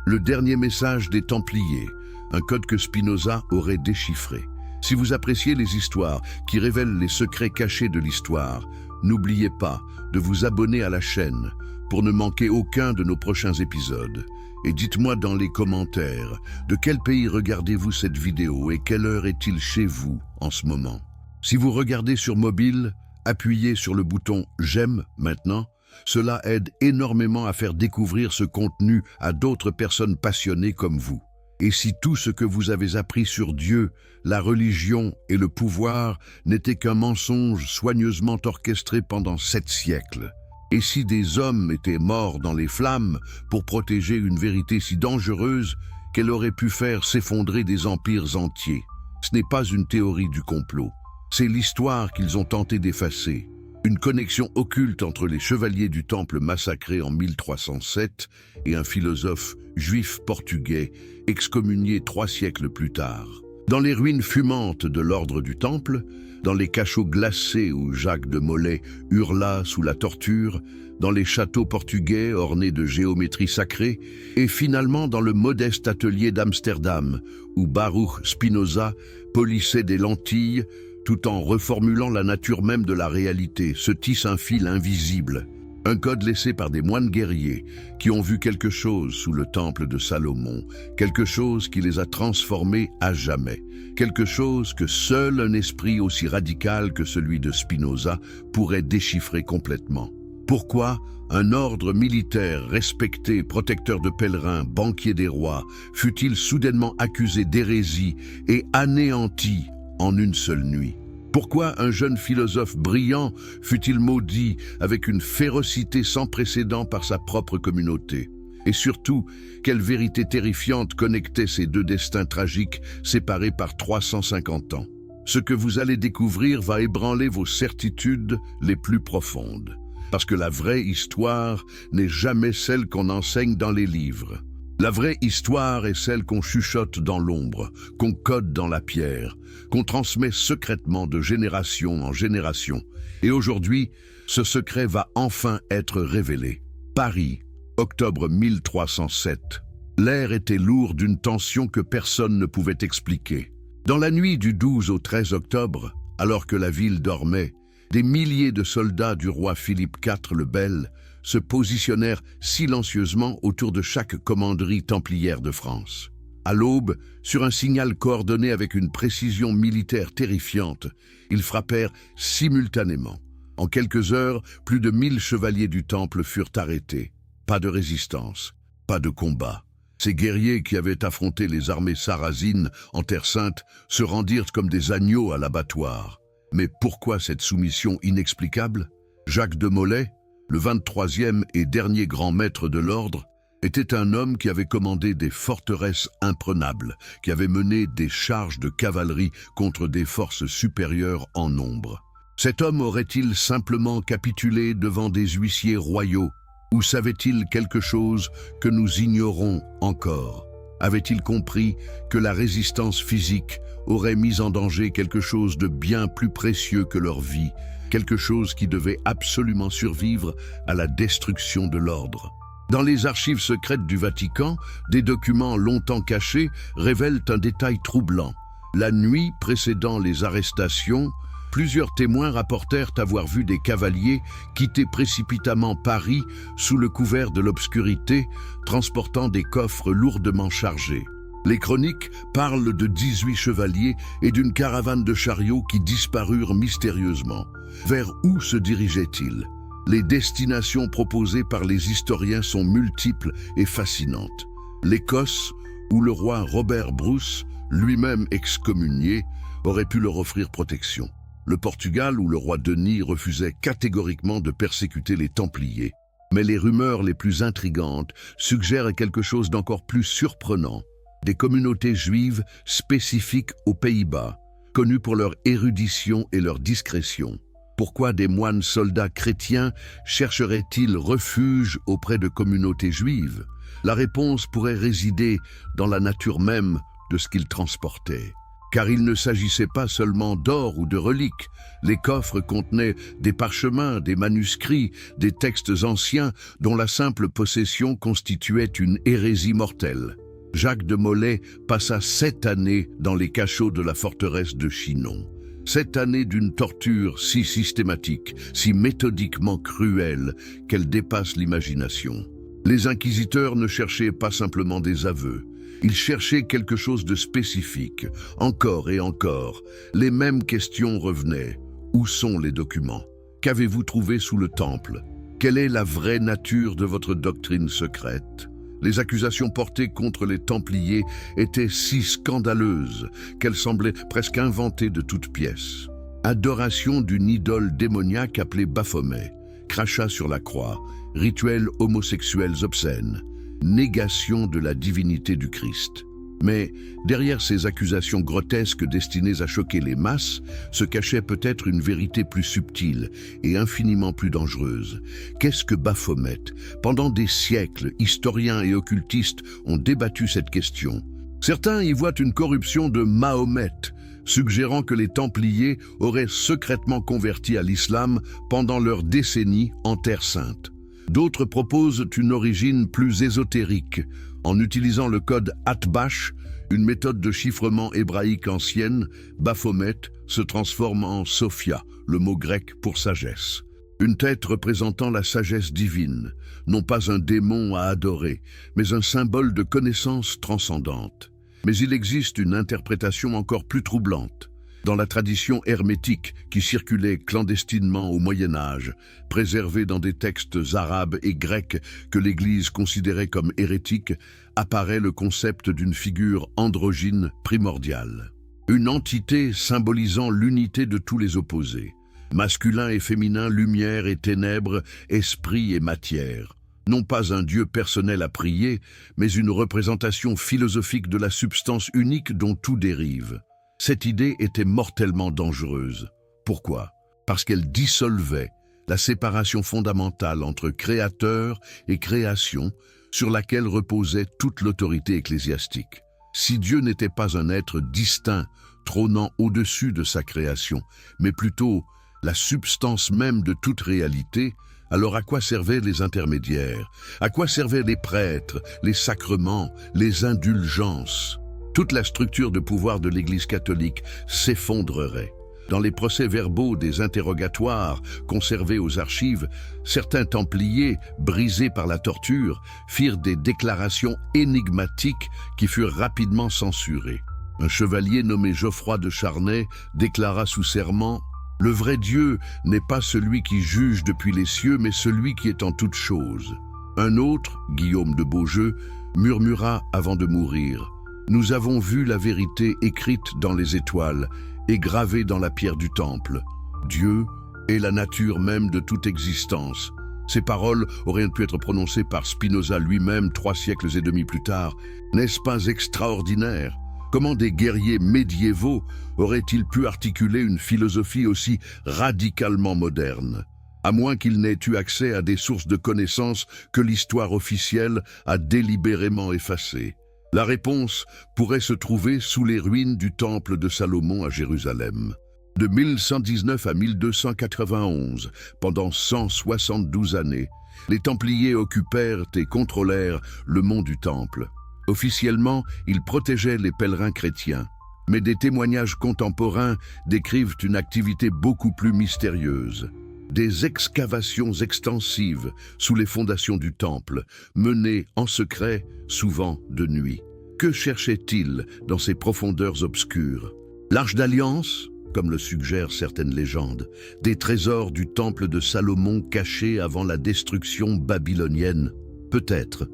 le dernier message des Templiers, un code que Spinoza aurait déchiffré. Si vous appréciez les histoires qui révèlent les secrets cachés de l'histoire, n'oubliez pas de vous abonner à la chaîne pour ne manquer aucun de nos prochains épisodes. Et dites-moi dans les commentaires, de quel pays regardez-vous cette vidéo et quelle heure est-il chez vous en ce moment? Si vous regardez sur mobile, appuyez sur le bouton « J'aime » maintenant. Cela aide énormément à faire découvrir ce contenu à d'autres personnes passionnées comme vous. Et si tout ce que vous avez appris sur Dieu, la religion et le pouvoir n'était qu'un mensonge soigneusement orchestré pendant 7 siècles? Et si des hommes étaient morts dans les flammes pour protéger une vérité si dangereuse qu'elle aurait pu faire s'effondrer des empires entiers? Ce n'est pas une théorie du complot, c'est l'histoire qu'ils ont tenté d'effacer. Une connexion occulte entre les chevaliers du Temple massacrés en 1307 et un philosophe juif portugais excommunié 3 siècles plus tard. Dans les ruines fumantes de l'ordre du Temple, dans les cachots glacés où Jacques de Molay hurla sous la torture, dans les châteaux portugais ornés de géométrie sacrée, et finalement dans le modeste atelier d'Amsterdam où Baruch Spinoza polissait des lentilles tout en reformulant la nature même de la réalité, se tisse un fil invisible, un code laissé par des moines guerriers qui ont vu quelque chose sous le temple de Salomon, quelque chose qui les a transformés à jamais, quelque chose que seul un esprit aussi radical que celui de Spinoza pourrait déchiffrer complètement. Pourquoi un ordre militaire respecté, protecteur de pèlerins, banquier des rois, fut-il soudainement accusé d'hérésie et anéanti en une seule nuit? Pourquoi un jeune philosophe brillant fut-il maudit avec une férocité sans précédent par sa propre communauté? Et surtout, quelle vérité terrifiante connectait ces deux destins tragiques séparés par 350 ans? Ce que vous allez découvrir va ébranler vos certitudes les plus profondes. Parce que la vraie histoire n'est jamais celle qu'on enseigne dans les livres. La vraie histoire est celle qu'on chuchote dans l'ombre, qu'on code dans la pierre, qu'on transmet secrètement de génération en génération. Et aujourd'hui, ce secret va enfin être révélé. Paris, octobre 1307. L'air était lourd d'une tension que personne ne pouvait expliquer. Dans la nuit du 12 au 13 octobre, alors que la ville dormait, des milliers de soldats du roi Philippe IV le Bel se positionnèrent silencieusement autour de chaque commanderie templière de France. À l'aube, sur un signal coordonné avec une précision militaire terrifiante, ils frappèrent simultanément. En quelques heures, plus de 1000 chevaliers du Temple furent arrêtés. Pas de résistance, pas de combat. Ces guerriers qui avaient affronté les armées sarrasines en Terre Sainte se rendirent comme des agneaux à l'abattoir. Mais pourquoi cette soumission inexplicable? Jacques de Molay, le 23e et dernier grand maître de l'ordre, était un homme qui avait commandé des forteresses imprenables, qui avait mené des charges de cavalerie contre des forces supérieures en nombre. Cet homme aurait-il simplement capitulé devant des huissiers royaux, ou savait-il quelque chose que nous ignorons encore? Avait-il compris que la résistance physique aurait mis en danger quelque chose de bien plus précieux que leur vie, quelque chose qui devait absolument survivre à la destruction de l'ordre? Dans les archives secrètes du Vatican, des documents longtemps cachés révèlent un détail troublant. La nuit précédant les arrestations, plusieurs témoins rapportèrent avoir vu des cavaliers quitter précipitamment Paris sous le couvert de l'obscurité, transportant des coffres lourdement chargés. Les chroniques parlent de 18 chevaliers et d'une caravane de chariots qui disparurent mystérieusement. Vers où se dirigeaient-ils? Les destinations proposées par les historiens sont multiples et fascinantes. L'Écosse, où le roi Robert Bruce, lui-même excommunié, aurait pu leur offrir protection. Le Portugal, où le roi Denis refusait catégoriquement de persécuter les Templiers. Mais les rumeurs les plus intrigantes suggèrent quelque chose d'encore plus surprenant. Des communautés juives spécifiques aux Pays-Bas, connues pour leur érudition et leur discrétion. Pourquoi des moines soldats chrétiens chercheraient-ils refuge auprès de communautés juives? La réponse pourrait résider dans la nature même de ce qu'ils transportaient. Car il ne s'agissait pas seulement d'or ou de reliques. Les coffres contenaient des parchemins, des manuscrits, des textes anciens dont la simple possession constituait une hérésie mortelle. Jacques de Molay passa 7 années dans les cachots de la forteresse de Chinon. 7 années d'une torture si systématique, si méthodiquement cruelle qu'elle dépasse l'imagination. Les inquisiteurs ne cherchaient pas simplement des aveux. Ils cherchaient quelque chose de spécifique. Encore et encore, les mêmes questions revenaient. Où sont les documents? Qu'avez-vous trouvé sous le temple? Quelle est la vraie nature de votre doctrine secrète? Les accusations portées contre les Templiers étaient si scandaleuses qu'elles semblaient presque inventées de toutes pièces. Adoration d'une idole démoniaque appelée Baphomet, crachat sur la croix, rituels homosexuels obscènes, négation de la divinité du Christ. Mais derrière ces accusations grotesques destinées à choquer les masses, se cachait peut-être une vérité plus subtile et infiniment plus dangereuse. Qu'est-ce que Baphomet? Pendant des siècles, historiens et occultistes ont débattu cette question. Certains y voient une corruption de Mahomet, suggérant que les Templiers auraient secrètement converti à l'islam pendant leur décennie en Terre Sainte. D'autres proposent une origine plus ésotérique, en utilisant le code Atbash, une méthode de chiffrement hébraïque ancienne. Baphomet se transforme en Sophia, le mot grec pour sagesse. Une tête représentant la sagesse divine, non pas un démon à adorer, mais un symbole de connaissance transcendante. Mais il existe une interprétation encore plus troublante. Dans la tradition hermétique qui circulait clandestinement au Moyen-Âge, préservée dans des textes arabes et grecs que l'Église considérait comme hérétiques, apparaît le concept d'une figure androgyne primordiale. Une entité symbolisant l'unité de tous les opposés. Masculin et féminin, lumière et ténèbres, esprit et matière. Non pas un dieu personnel à prier, mais une représentation philosophique de la substance unique dont tout dérive. Cette idée était mortellement dangereuse. Pourquoi? Parce qu'elle dissolvait la séparation fondamentale entre créateur et création sur laquelle reposait toute l'autorité ecclésiastique. Si Dieu n'était pas un être distinct, trônant au-dessus de sa création, mais plutôt la substance même de toute réalité, alors à quoi servaient les intermédiaires? À quoi servaient les prêtres, les sacrements, les indulgences? Toute la structure de pouvoir de l'Église catholique s'effondrerait. Dans les procès-verbaux des interrogatoires conservés aux archives, certains Templiers, brisés par la torture, firent des déclarations énigmatiques qui furent rapidement censurées. Un chevalier nommé Geoffroy de Charnay déclara sous serment « Le vrai Dieu n'est pas celui qui juge depuis les cieux, mais celui qui est en toutes choses. » Un autre, Guillaume de Beaujeu, murmura avant de mourir « Nous avons vu la vérité écrite dans les étoiles et gravée dans la pierre du temple. Dieu est la nature même de toute existence. » Ces paroles auraient pu être prononcées par Spinoza lui-même 3 siècles et demi plus tard. N'est-ce pas extraordinaire? Comment des guerriers médiévaux auraient-ils pu articuler une philosophie aussi radicalement moderne? À moins qu'ils n'aient eu accès à des sources de connaissances que l'histoire officielle a délibérément effacées. La réponse pourrait se trouver sous les ruines du temple de Salomon à Jérusalem. De 1119 à 1291, pendant 172 années, les Templiers occupèrent et contrôlèrent le mont du Temple. Officiellement, ils protégeaient les pèlerins chrétiens, mais des témoignages contemporains décrivent une activité beaucoup plus mystérieuse. Des excavations extensives sous les fondations du temple, menées en secret, souvent de nuit. Que cherchaient-ils dans ces profondeurs obscures? L'Arche d'Alliance, comme le suggèrent certaines légendes, des trésors du temple de Salomon cachés avant la destruction babylonienne? Peut-être.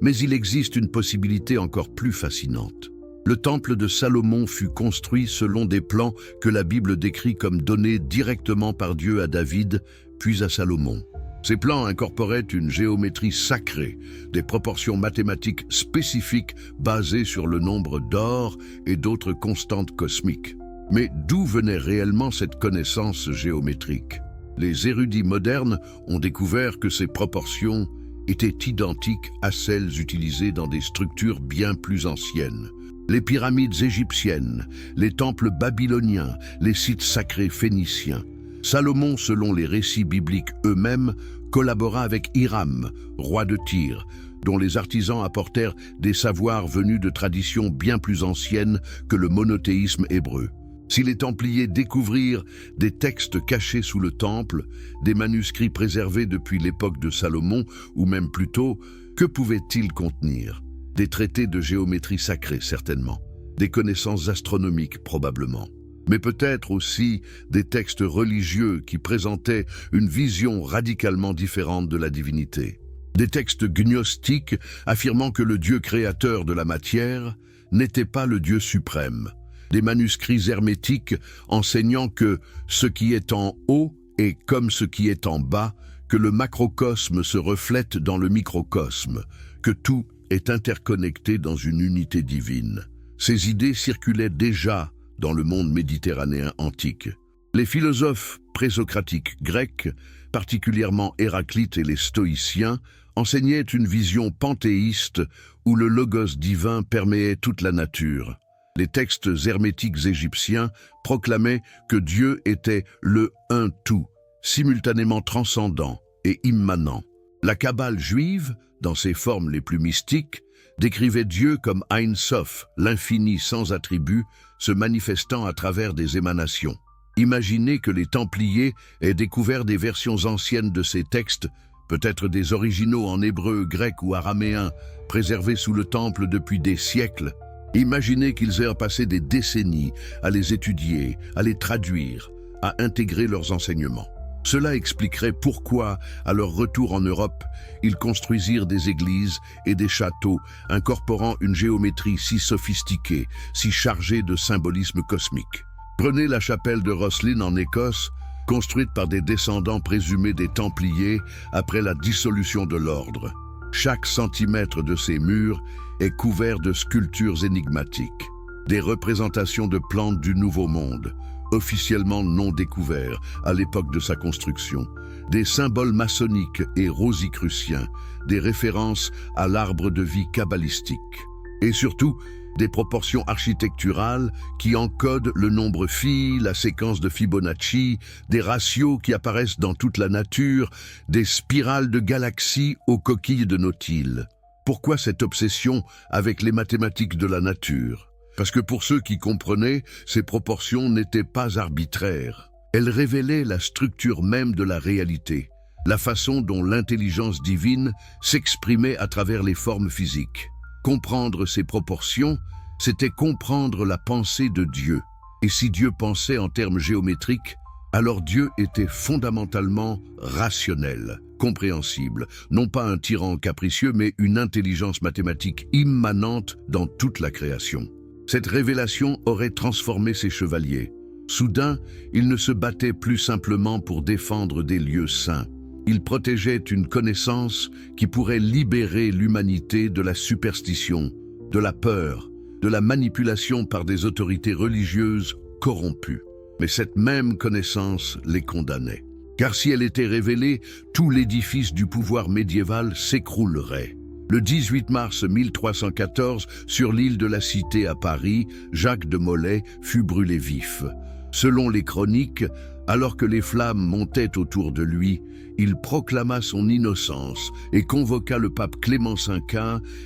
Mais il existe une possibilité encore plus fascinante. Le temple de Salomon fut construit selon des plans que la Bible décrit comme donnés directement par Dieu à David, puis à Salomon. Ces plans incorporaient une géométrie sacrée, des proportions mathématiques spécifiques basées sur le nombre d'or et d'autres constantes cosmiques. Mais d'où venait réellement cette connaissance géométrique? Les érudits modernes ont découvert que ces proportions étaient identiques à celles utilisées dans des structures bien plus anciennes. Les pyramides égyptiennes, les temples babyloniens, les sites sacrés phéniciens. Salomon, selon les récits bibliques eux-mêmes, collabora avec Hiram, roi de Tyr, dont les artisans apportèrent des savoirs venus de traditions bien plus anciennes que le monothéisme hébreu. Si les Templiers découvrirent des textes cachés sous le temple, des manuscrits préservés depuis l'époque de Salomon, ou même plus tôt, que pouvaient-ils contenir? Des traités de géométrie sacrée, certainement. Des connaissances astronomiques, probablement. Mais peut-être aussi des textes religieux qui présentaient une vision radicalement différente de la divinité. Des textes gnostiques affirmant que le Dieu créateur de la matière n'était pas le Dieu suprême. Des manuscrits hermétiques enseignant que ce qui est en haut est comme ce qui est en bas, que le macrocosme se reflète dans le microcosme, que tout est interconnecté dans une unité divine. Ces idées circulaient déjà dans le monde méditerranéen antique. Les philosophes présocratiques grecs, particulièrement Héraclite et les stoïciens, enseignaient une vision panthéiste où le logos divin perméait toute la nature. Les textes hermétiques égyptiens proclamaient que Dieu était le un tout, simultanément transcendant et immanent. La Kabbale juive, dans ses formes les plus mystiques, décrivait Dieu comme Ein Sof, l'infini sans attribut, se manifestant à travers des émanations. Imaginez que les Templiers aient découvert des versions anciennes de ces textes, peut-être des originaux en hébreu, grec ou araméen, préservés sous le temple depuis des siècles. Imaginez qu'ils aient passé des décennies à les étudier, à les traduire, à intégrer leurs enseignements. Cela expliquerait pourquoi, à leur retour en Europe, ils construisirent des églises et des châteaux incorporant une géométrie si sophistiquée, si chargée de symbolisme cosmique. Prenez la chapelle de Rosslyn en Écosse, construite par des descendants présumés des Templiers après la dissolution de l'ordre. Chaque centimètre de ces murs est couvert de sculptures énigmatiques, des représentations de plantes du Nouveau Monde, officiellement non découverts à l'époque de sa construction, des symboles maçonniques et rosicruciens, des références à l'arbre de vie kabbalistique, et surtout des proportions architecturales qui encodent le nombre phi, la séquence de Fibonacci, des ratios qui apparaissent dans toute la nature, des spirales de galaxies aux coquilles de Nautile. Pourquoi cette obsession avec les mathématiques de la nature? Parce que pour ceux qui comprenaient, ces proportions n'étaient pas arbitraires. Elles révélaient la structure même de la réalité, la façon dont l'intelligence divine s'exprimait à travers les formes physiques. Comprendre ces proportions, c'était comprendre la pensée de Dieu. Et si Dieu pensait en termes géométriques, alors Dieu était fondamentalement rationnel, compréhensible, non pas un tyran capricieux, mais une intelligence mathématique immanente dans toute la création. Cette révélation aurait transformé ces chevaliers. Soudain, ils ne se battaient plus simplement pour défendre des lieux saints. Ils protégeaient une connaissance qui pourrait libérer l'humanité de la superstition, de la peur, de la manipulation par des autorités religieuses corrompues. Mais cette même connaissance les condamnait. Car si elle était révélée, tout l'édifice du pouvoir médiéval s'écroulerait. Le 18 mars 1314, sur l'île de la Cité à Paris, Jacques de Molay fut brûlé vif. Selon les chroniques, alors que les flammes montaient autour de lui, il proclama son innocence et convoqua le pape Clément V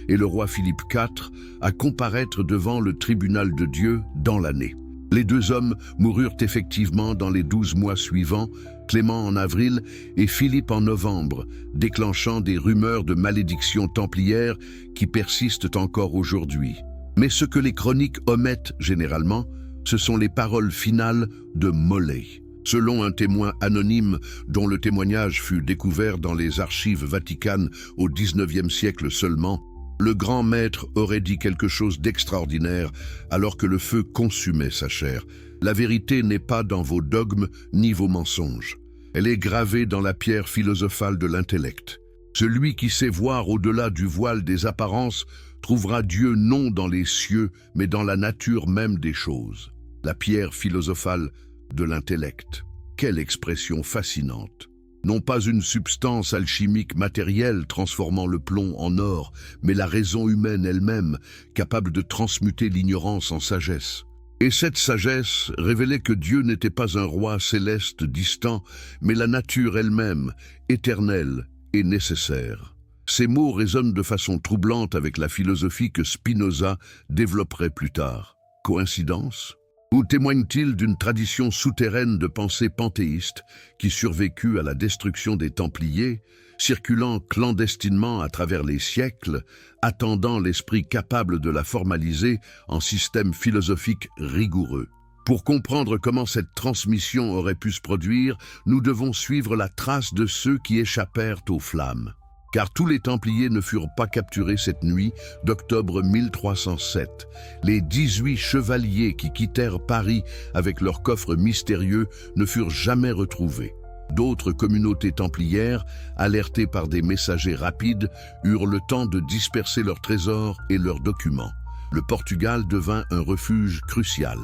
et le roi Philippe IV à comparaître devant le tribunal de Dieu dans l'année. Les deux hommes moururent effectivement dans les 12 mois suivants, Clément en avril et Philippe en novembre, déclenchant des rumeurs de malédiction templière qui persistent encore aujourd'hui. Mais ce que les chroniques omettent généralement, ce sont les paroles finales de Molay. Selon un témoin anonyme dont le témoignage fut découvert dans les archives vaticanes au XIXe siècle seulement, le grand maître aurait dit quelque chose d'extraordinaire alors que le feu consumait sa chair. La vérité n'est pas dans vos dogmes ni vos mensonges. Elle est gravée dans la pierre philosophale de l'intellect. Celui qui sait voir au-delà du voile des apparences trouvera Dieu non dans les cieux, mais dans la nature même des choses. La pierre philosophale de l'intellect. Quelle expression fascinante! Non pas une substance alchimique matérielle transformant le plomb en or, mais la raison humaine elle-même, capable de transmuter l'ignorance en sagesse. Et cette sagesse révélait que Dieu n'était pas un roi céleste distant, mais la nature elle-même, éternelle et nécessaire. Ces mots résonnent de façon troublante avec la philosophie que Spinoza développerait plus tard. Coïncidence ? Ou témoigne-t-il d'une tradition souterraine de pensée panthéiste qui survécut à la destruction des Templiers, circulant clandestinement à travers les siècles, attendant l'esprit capable de la formaliser en système philosophique rigoureux? Pour comprendre comment cette transmission aurait pu se produire, nous devons suivre la trace de ceux qui échappèrent aux flammes. Car tous les Templiers ne furent pas capturés cette nuit d'octobre 1307. Les 18 chevaliers qui quittèrent Paris avec leurs coffres mystérieux ne furent jamais retrouvés. D'autres communautés templières, alertées par des messagers rapides, eurent le temps de disperser leurs trésors et leurs documents. Le Portugal devint un refuge crucial.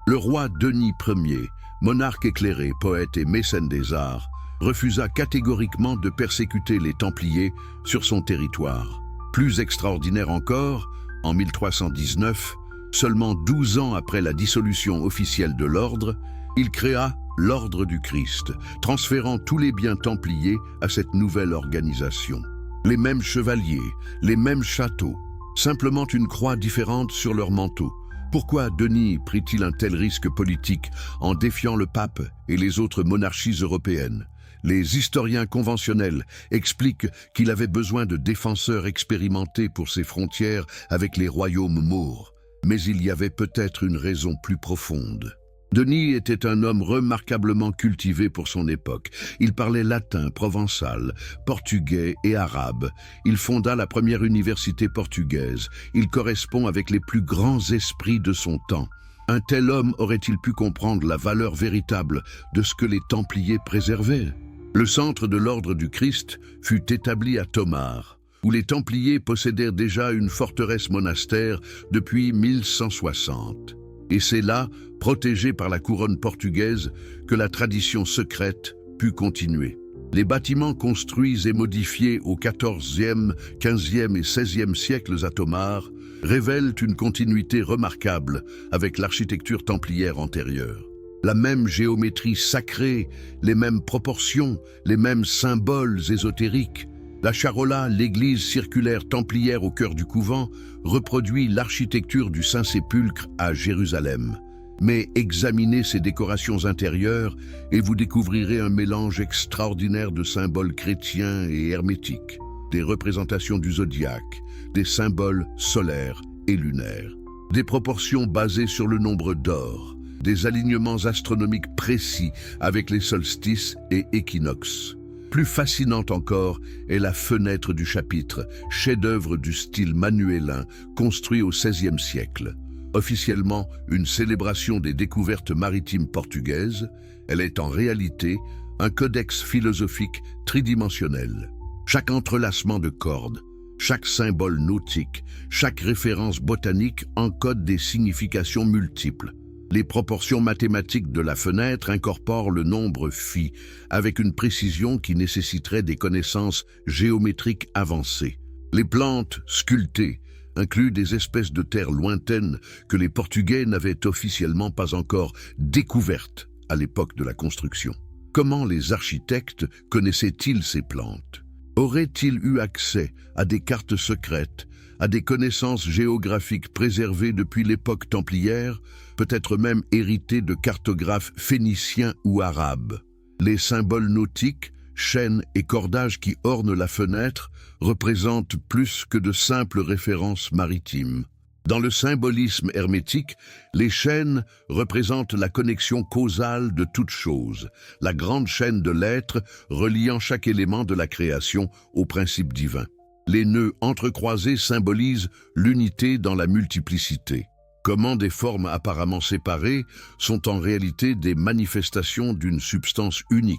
Le roi Denis Ier, monarque éclairé, poète et mécène des arts, refusa catégoriquement de persécuter les Templiers sur son territoire. Plus extraordinaire encore, en 1319, seulement 12 ans après la dissolution officielle de l'ordre, il créa l'Ordre du Christ, transférant tous les biens templiers à cette nouvelle organisation. Les mêmes chevaliers, les mêmes châteaux, simplement une croix différente sur leur manteau. Pourquoi Denis prit-il un tel risque politique en défiant le pape et les autres monarchies européennes? Les historiens conventionnels expliquent qu'il avait besoin de défenseurs expérimentés pour ses frontières avec les royaumes maures. Mais il y avait peut-être une raison plus profonde. Denis était un homme remarquablement cultivé pour son époque. Il parlait latin, provençal, portugais et arabe. Il fonda la première université portugaise. Il correspond avec les plus grands esprits de son temps. Un tel homme aurait-il pu comprendre la valeur véritable de ce que les Templiers préservaient? Le centre de l'Ordre du Christ fut établi à Tomar, où les Templiers possédèrent déjà une forteresse monastère depuis 1160. Et c'est là, protégé par la couronne portugaise, que la tradition secrète put continuer. Les bâtiments construits et modifiés au XIVe, XVe et XVIe siècles à Tomar révèlent une continuité remarquable avec l'architecture templière antérieure. La même géométrie sacrée, les mêmes proportions, les mêmes symboles ésotériques. La charola, l'église circulaire templière au cœur du couvent, reproduit l'architecture du Saint-Sépulcre à Jérusalem. Mais examinez ces décorations intérieures et vous découvrirez un mélange extraordinaire de symboles chrétiens et hermétiques, des représentations du zodiaque, des symboles solaires et lunaires, des proportions basées sur le nombre d'or, des alignements astronomiques précis avec les solstices et équinoxes. Plus fascinante encore est la fenêtre du chapitre, chef-d'œuvre du style manuélin, construit au XVIe siècle. Officiellement une célébration des découvertes maritimes portugaises, elle est en réalité un codex philosophique tridimensionnel. Chaque entrelacement de cordes, chaque symbole nautique, chaque référence botanique encode des significations multiples. Les proportions mathématiques de la fenêtre incorporent le nombre phi, avec une précision qui nécessiterait des connaissances géométriques avancées. Les plantes sculptées incluent des espèces de terres lointaines que les Portugais n'avaient officiellement pas encore découvertes à l'époque de la construction. Comment les architectes connaissaient-ils ces plantes? Auraient-ils eu accès à des cartes secrètes, à des connaissances géographiques préservées depuis l'époque templière, peut-être même héritées de cartographes phéniciens ou arabes? Les symboles nautiques, chaînes et cordages qui ornent la fenêtre représentent plus que de simples références maritimes. Dans le symbolisme hermétique, les chaînes représentent la connexion causale de toute chose, la grande chaîne de l'être reliant chaque élément de la création au principe divin. Les nœuds entrecroisés symbolisent l'unité dans la multiplicité. Comment des formes apparemment séparées sont en réalité des manifestations d'une substance unique.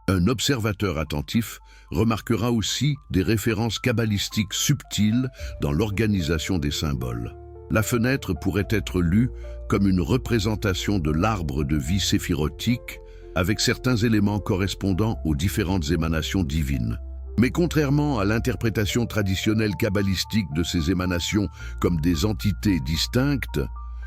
Un observateur attentif remarquera aussi des références kabbalistiques subtiles dans l'organisation des symboles. La fenêtre pourrait être lue comme une représentation de l'arbre de vie séphirotique, avec certains éléments correspondant aux différentes émanations divines. Mais contrairement à l'interprétation traditionnelle kabbalistique de ces émanations comme des entités distinctes,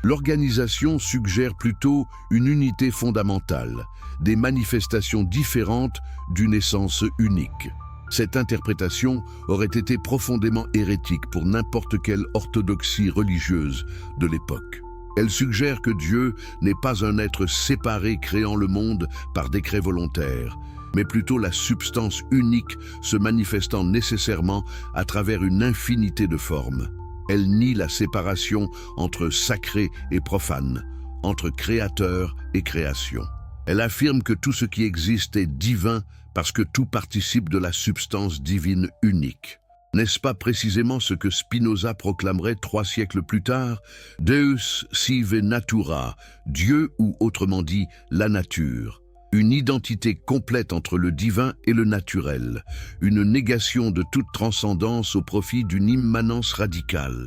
l'organisation suggère plutôt une unité fondamentale, des manifestations différentes d'une essence unique. Cette interprétation aurait été profondément hérétique pour n'importe quelle orthodoxie religieuse de l'époque. Elle suggère que Dieu n'est pas un être séparé créant le monde par décret volontaire, mais plutôt la substance unique se manifestant nécessairement à travers une infinité de formes. Elle nie la séparation entre sacré et profane, entre créateur et création. Elle affirme que tout ce qui existe est divin parce que tout participe de la substance divine unique. N'est-ce pas précisément ce que Spinoza proclamerait 3 siècles plus tard? Deus sive natura, Dieu ou autrement dit la nature. Une identité complète entre le divin et le naturel, une négation de toute transcendance au profit d'une immanence radicale.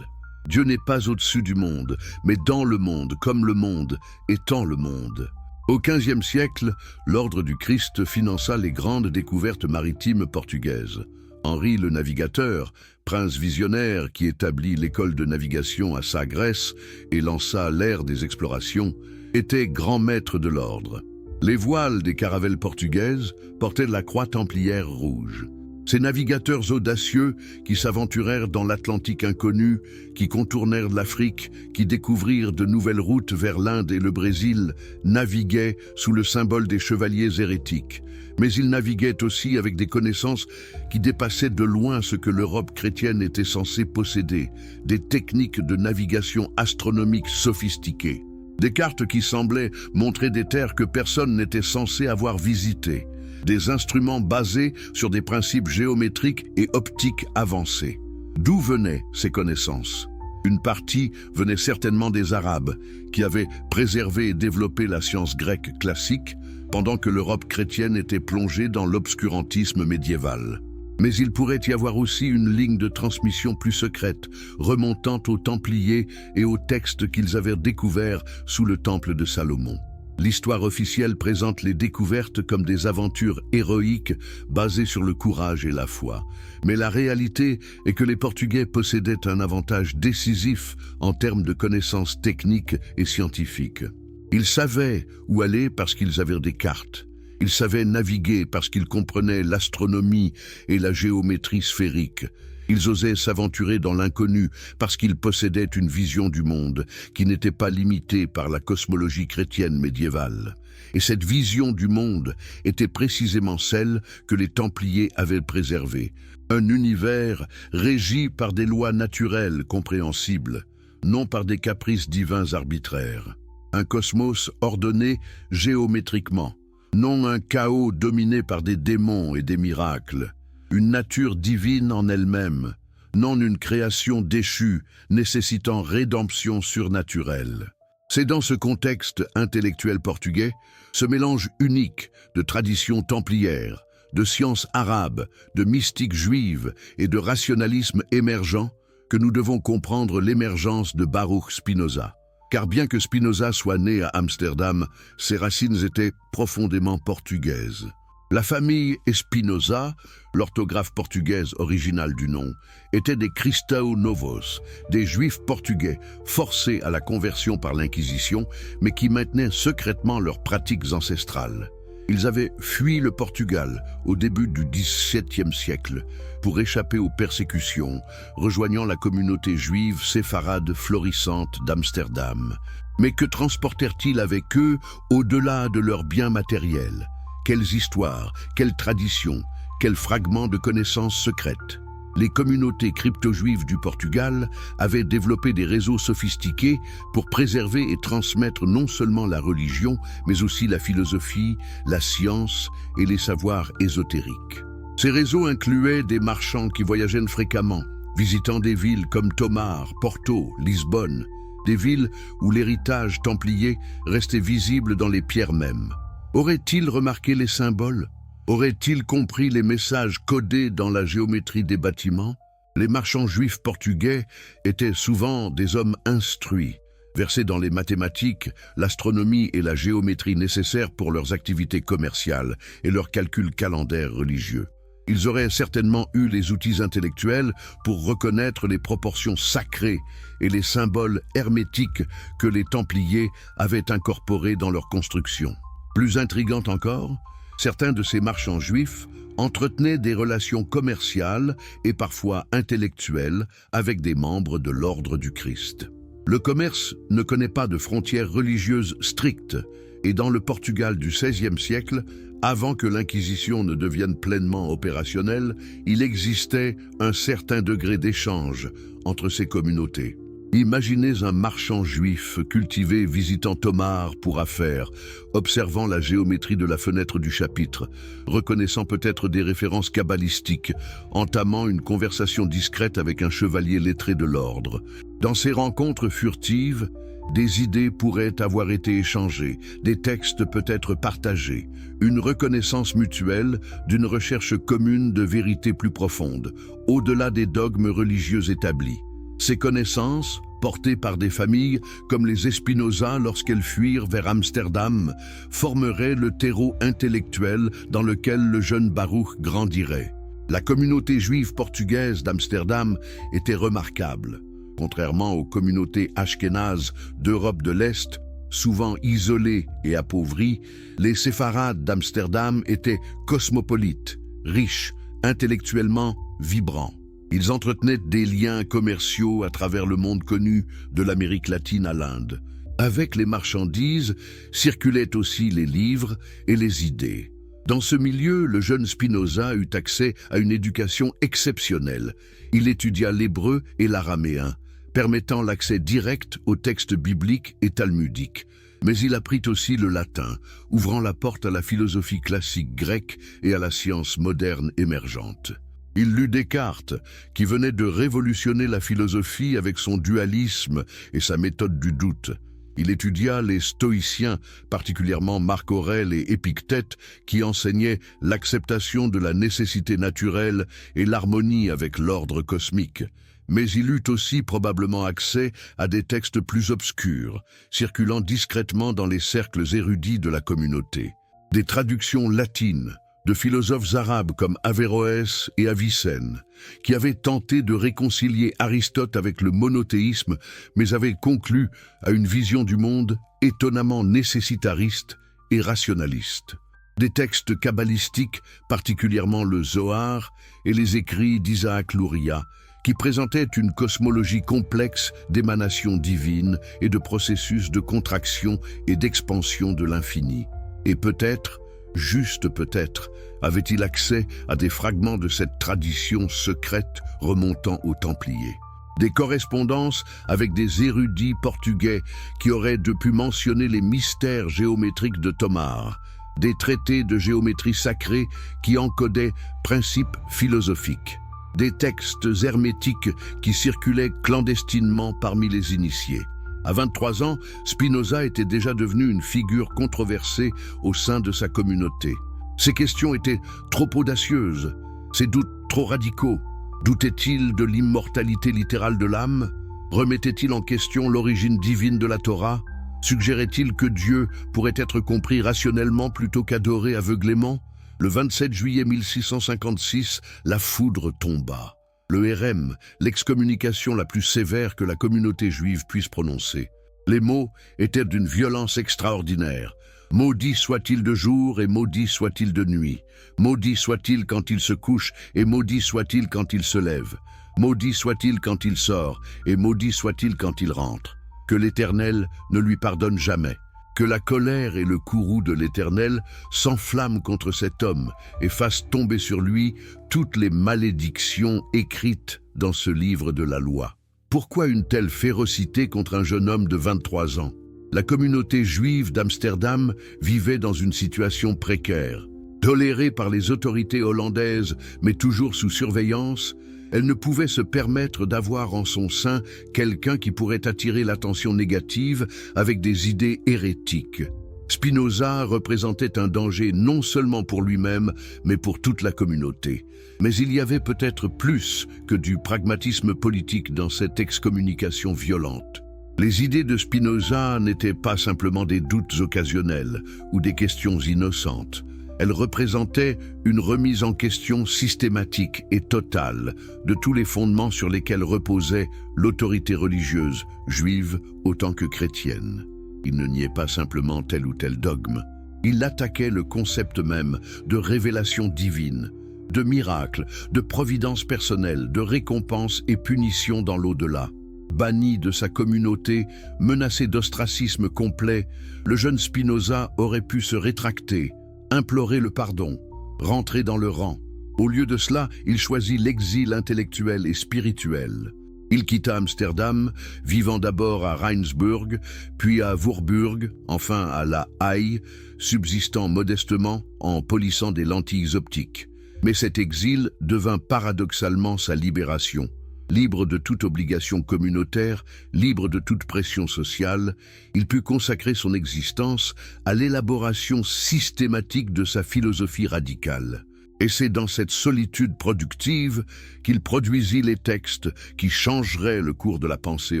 Dieu n'est pas au-dessus du monde, mais dans le monde, comme le monde, étant le monde. Au XVe siècle, l'ordre du Christ finança les grandes découvertes maritimes portugaises. Henri le Navigateur, prince visionnaire qui établit l'école de navigation à Sagres et lança l'ère des explorations, était grand maître de l'ordre. Les voiles des caravelles portugaises portaient la croix templière rouge. Ces navigateurs audacieux qui s'aventurèrent dans l'Atlantique inconnu, qui contournèrent l'Afrique, qui découvrirent de nouvelles routes vers l'Inde et le Brésil, naviguaient sous le symbole des chevaliers hérétiques. Mais ils naviguaient aussi avec des connaissances qui dépassaient de loin ce que l'Europe chrétienne était censée posséder, des techniques de navigation astronomique sophistiquées. Des cartes qui semblaient montrer des terres que personne n'était censé avoir visitées, des instruments basés sur des principes géométriques et optiques avancés. D'où venaient ces connaissances? Une partie venait certainement des Arabes, qui avaient préservé et développé la science grecque classique, pendant que l'Europe chrétienne était plongée dans l'obscurantisme médiéval. Mais il pourrait y avoir aussi une ligne de transmission plus secrète, remontant aux Templiers et aux textes qu'ils avaient découverts sous le temple de Salomon. L'histoire officielle présente les découvertes comme des aventures héroïques basées sur le courage et la foi. Mais la réalité est que les Portugais possédaient un avantage décisif en termes de connaissances techniques et scientifiques. Ils savaient où aller parce qu'ils avaient des cartes. Ils savaient naviguer parce qu'ils comprenaient l'astronomie et la géométrie sphérique. Ils osaient s'aventurer dans l'inconnu parce qu'ils possédaient une vision du monde qui n'était pas limitée par la cosmologie chrétienne médiévale. Et cette vision du monde était précisément celle que les Templiers avaient préservée. Un univers régi par des lois naturelles compréhensibles, non par des caprices divins arbitraires. Un cosmos ordonné géométriquement, non un chaos dominé par des démons et des miracles. Une nature divine en elle-même, non une création déchue nécessitant rédemption surnaturelle. C'est dans ce contexte intellectuel portugais, ce mélange unique de traditions templières, de sciences arabes, de mystique juive et de rationalisme émergent que nous devons comprendre l'émergence de Baruch Spinoza. Car bien que Spinoza soit né à Amsterdam, ses racines étaient profondément portugaises. La famille Espinosa, l'orthographe portugaise originale du nom, était des Cristãos Novos, des Juifs portugais forcés à la conversion par l'Inquisition, mais qui maintenaient secrètement leurs pratiques ancestrales. Ils avaient fui le Portugal au début du XVIIe siècle pour échapper aux persécutions, rejoignant la communauté juive séfarade florissante d'Amsterdam. Mais que transportèrent-ils avec eux au-delà de leurs biens matériels? Quelles histoires, quelles traditions, quels fragments de connaissances secrètes? Les communautés crypto-juives du Portugal avaient développé des réseaux sophistiqués pour préserver et transmettre non seulement la religion, mais aussi la philosophie, la science et les savoirs ésotériques. Ces réseaux incluaient des marchands qui voyageaient fréquemment, visitant des villes comme Tomar, Porto, Lisbonne, des villes où l'héritage templier restait visible dans les pierres mêmes. Auraient-ils remarqué les symboles? Auraient-ils compris les messages codés dans la géométrie des bâtiments? Les marchands juifs portugais étaient souvent des hommes instruits, versés dans les mathématiques, l'astronomie et la géométrie nécessaires pour leurs activités commerciales et leurs calculs calendaires religieux. Ils auraient certainement eu les outils intellectuels pour reconnaître les proportions sacrées et les symboles hermétiques que les Templiers avaient incorporés dans leur construction. Plus intrigant encore, certains de ces marchands juifs entretenaient des relations commerciales et parfois intellectuelles avec des membres de l'ordre du Christ. Le commerce ne connaît pas de frontières religieuses strictes et dans le Portugal du XVIe siècle, avant que l'Inquisition ne devienne pleinement opérationnelle, il existait un certain degré d'échange entre ces communautés. Imaginez un marchand juif cultivé visitant Tomar pour affaires, observant la géométrie de la fenêtre du chapitre, reconnaissant peut-être des références kabbalistiques, entamant une conversation discrète avec un chevalier lettré de l'ordre. Dans ces rencontres furtives, des idées pourraient avoir été échangées, des textes peut-être partagés, une reconnaissance mutuelle d'une recherche commune de vérités plus profondes, au-delà des dogmes religieux établis. Ces connaissances, portées par des familles comme les Espinosa lorsqu'elles fuirent vers Amsterdam, formeraient le terreau intellectuel dans lequel le jeune Baruch grandirait. La communauté juive portugaise d'Amsterdam était remarquable. Contrairement aux communautés ashkénazes d'Europe de l'Est, souvent isolées et appauvries, les séfarades d'Amsterdam étaient cosmopolites, riches, intellectuellement vibrants. Ils entretenaient des liens commerciaux à travers le monde connu de l'Amérique latine à l'Inde. Avec les marchandises circulaient aussi les livres et les idées. Dans ce milieu, le jeune Spinoza eut accès à une éducation exceptionnelle. Il étudia l'hébreu et l'araméen, permettant l'accès direct aux textes bibliques et talmudiques. Mais il apprit aussi le latin, ouvrant la porte à la philosophie classique grecque et à la science moderne émergente. Il lut Descartes, qui venait de révolutionner la philosophie avec son dualisme et sa méthode du doute. Il étudia les stoïciens, particulièrement Marc Aurèle et Épictète, qui enseignaient l'acceptation de la nécessité naturelle et l'harmonie avec l'ordre cosmique. Mais il eut aussi probablement accès à des textes plus obscurs, circulant discrètement dans les cercles érudits de la communauté. Des traductions latines de philosophes arabes comme Averroès et Avicenne, qui avaient tenté de réconcilier Aristote avec le monothéisme, mais avaient conclu à une vision du monde étonnamment nécessitariste et rationaliste. Des textes kabbalistiques, particulièrement le Zohar et les écrits d'Isaac Luria, qui présentait une cosmologie complexe d'émanations divines et de processus de contraction et d'expansion de l'infini. Et peut-être, juste peut-être, avait-il accès à des fragments de cette tradition secrète remontant aux Templiers. Des correspondances avec des érudits portugais qui auraient depuis mentionné les mystères géométriques de Tomar, des traités de géométrie sacrée qui encodaient principes philosophiques. Des textes hermétiques qui circulaient clandestinement parmi les initiés. À 23 ans, Spinoza était déjà devenu une figure controversée au sein de sa communauté. Ses questions étaient trop audacieuses, ses doutes trop radicaux. Doutait-il de l'immortalité littérale de l'âme? Remettait-il en question l'origine divine de la Torah? Suggérait-il que Dieu pourrait être compris rationnellement plutôt qu'adoré aveuglément? Le 27 juillet 1656, la foudre tomba. Le hérem, l'excommunication la plus sévère que la communauté juive puisse prononcer. Les mots étaient d'une violence extraordinaire. Maudit soit-il de jour et maudit soit-il de nuit. Maudit soit-il quand il se couche et maudit soit-il quand il se lève. Maudit soit-il quand il sort et maudit soit-il quand il rentre. Que l'Éternel ne lui pardonne jamais. Que la colère et le courroux de l'Éternel s'enflamment contre cet homme et fassent tomber sur lui toutes les malédictions écrites dans ce livre de la loi. Pourquoi une telle férocité contre un jeune homme de 23 ans? La communauté juive d'Amsterdam vivait dans une situation précaire. Tolérée par les autorités hollandaises, mais toujours sous surveillance, elle ne pouvait se permettre d'avoir en son sein quelqu'un qui pourrait attirer l'attention négative avec des idées hérétiques. Spinoza représentait un danger non seulement pour lui-même, mais pour toute la communauté. Mais il y avait peut-être plus que du pragmatisme politique dans cette excommunication violente. Les idées de Spinoza n'étaient pas simplement des doutes occasionnels ou des questions innocentes. Elles représentaient une remise en question systématique et totale de tous les fondements sur lesquels reposait l'autorité religieuse, juive autant que chrétienne. Il ne niait pas simplement tel ou tel dogme. Il attaquait le concept même de révélation divine, de miracle, de providence personnelle, de récompense et punition dans l'au-delà. Banni de sa communauté, menacé d'ostracisme complet, le jeune Spinoza aurait pu se rétracter, implorer le pardon, rentrer dans le rang. Au lieu de cela, il choisit l'exil intellectuel et spirituel. Il quitta Amsterdam, vivant d'abord à Rijnsburg, puis à Voorburg, enfin à La Haye, subsistant modestement en polissant des lentilles optiques. Mais cet exil devint paradoxalement sa libération. Libre de toute obligation communautaire, libre de toute pression sociale, il put consacrer son existence à l'élaboration systématique de sa philosophie radicale. Et c'est dans cette solitude productive qu'il produisit les textes qui changeraient le cours de la pensée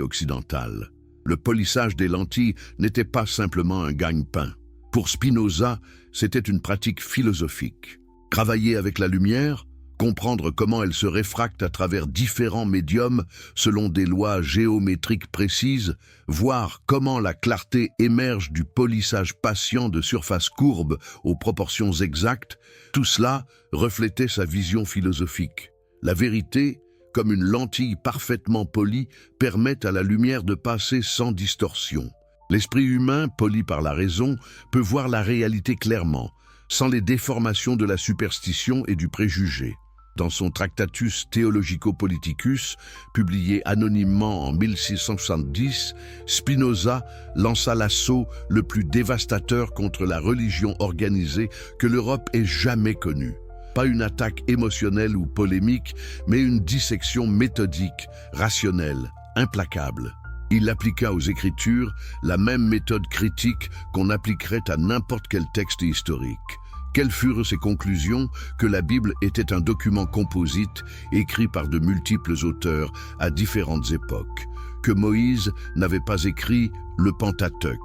occidentale. Le polissage des lentilles n'était pas simplement un gagne-pain. Pour Spinoza, c'était une pratique philosophique. Travailler avec la lumière, comprendre comment elle se réfracte à travers différents médiums selon des lois géométriques précises, voir comment la clarté émerge du polissage patient de surfaces courbes aux proportions exactes, tout cela reflétait sa vision philosophique. La vérité, comme une lentille parfaitement polie, permet à la lumière de passer sans distorsion. L'esprit humain, poli par la raison, peut voir la réalité clairement, sans les déformations de la superstition et du préjugé. Dans son Tractatus Theologico-Politicus, publié anonymement en 1670, Spinoza lança l'assaut le plus dévastateur contre la religion organisée que l'Europe ait jamais connue. Pas une attaque émotionnelle ou polémique, mais une dissection méthodique, rationnelle, implacable. Il appliqua aux Écritures la même méthode critique qu'on appliquerait à n'importe quel texte historique. Quelles furent ses conclusions? Que la Bible était un document composite, écrit par de multiples auteurs à différentes époques. Que Moïse n'avait pas écrit le Pentateuque.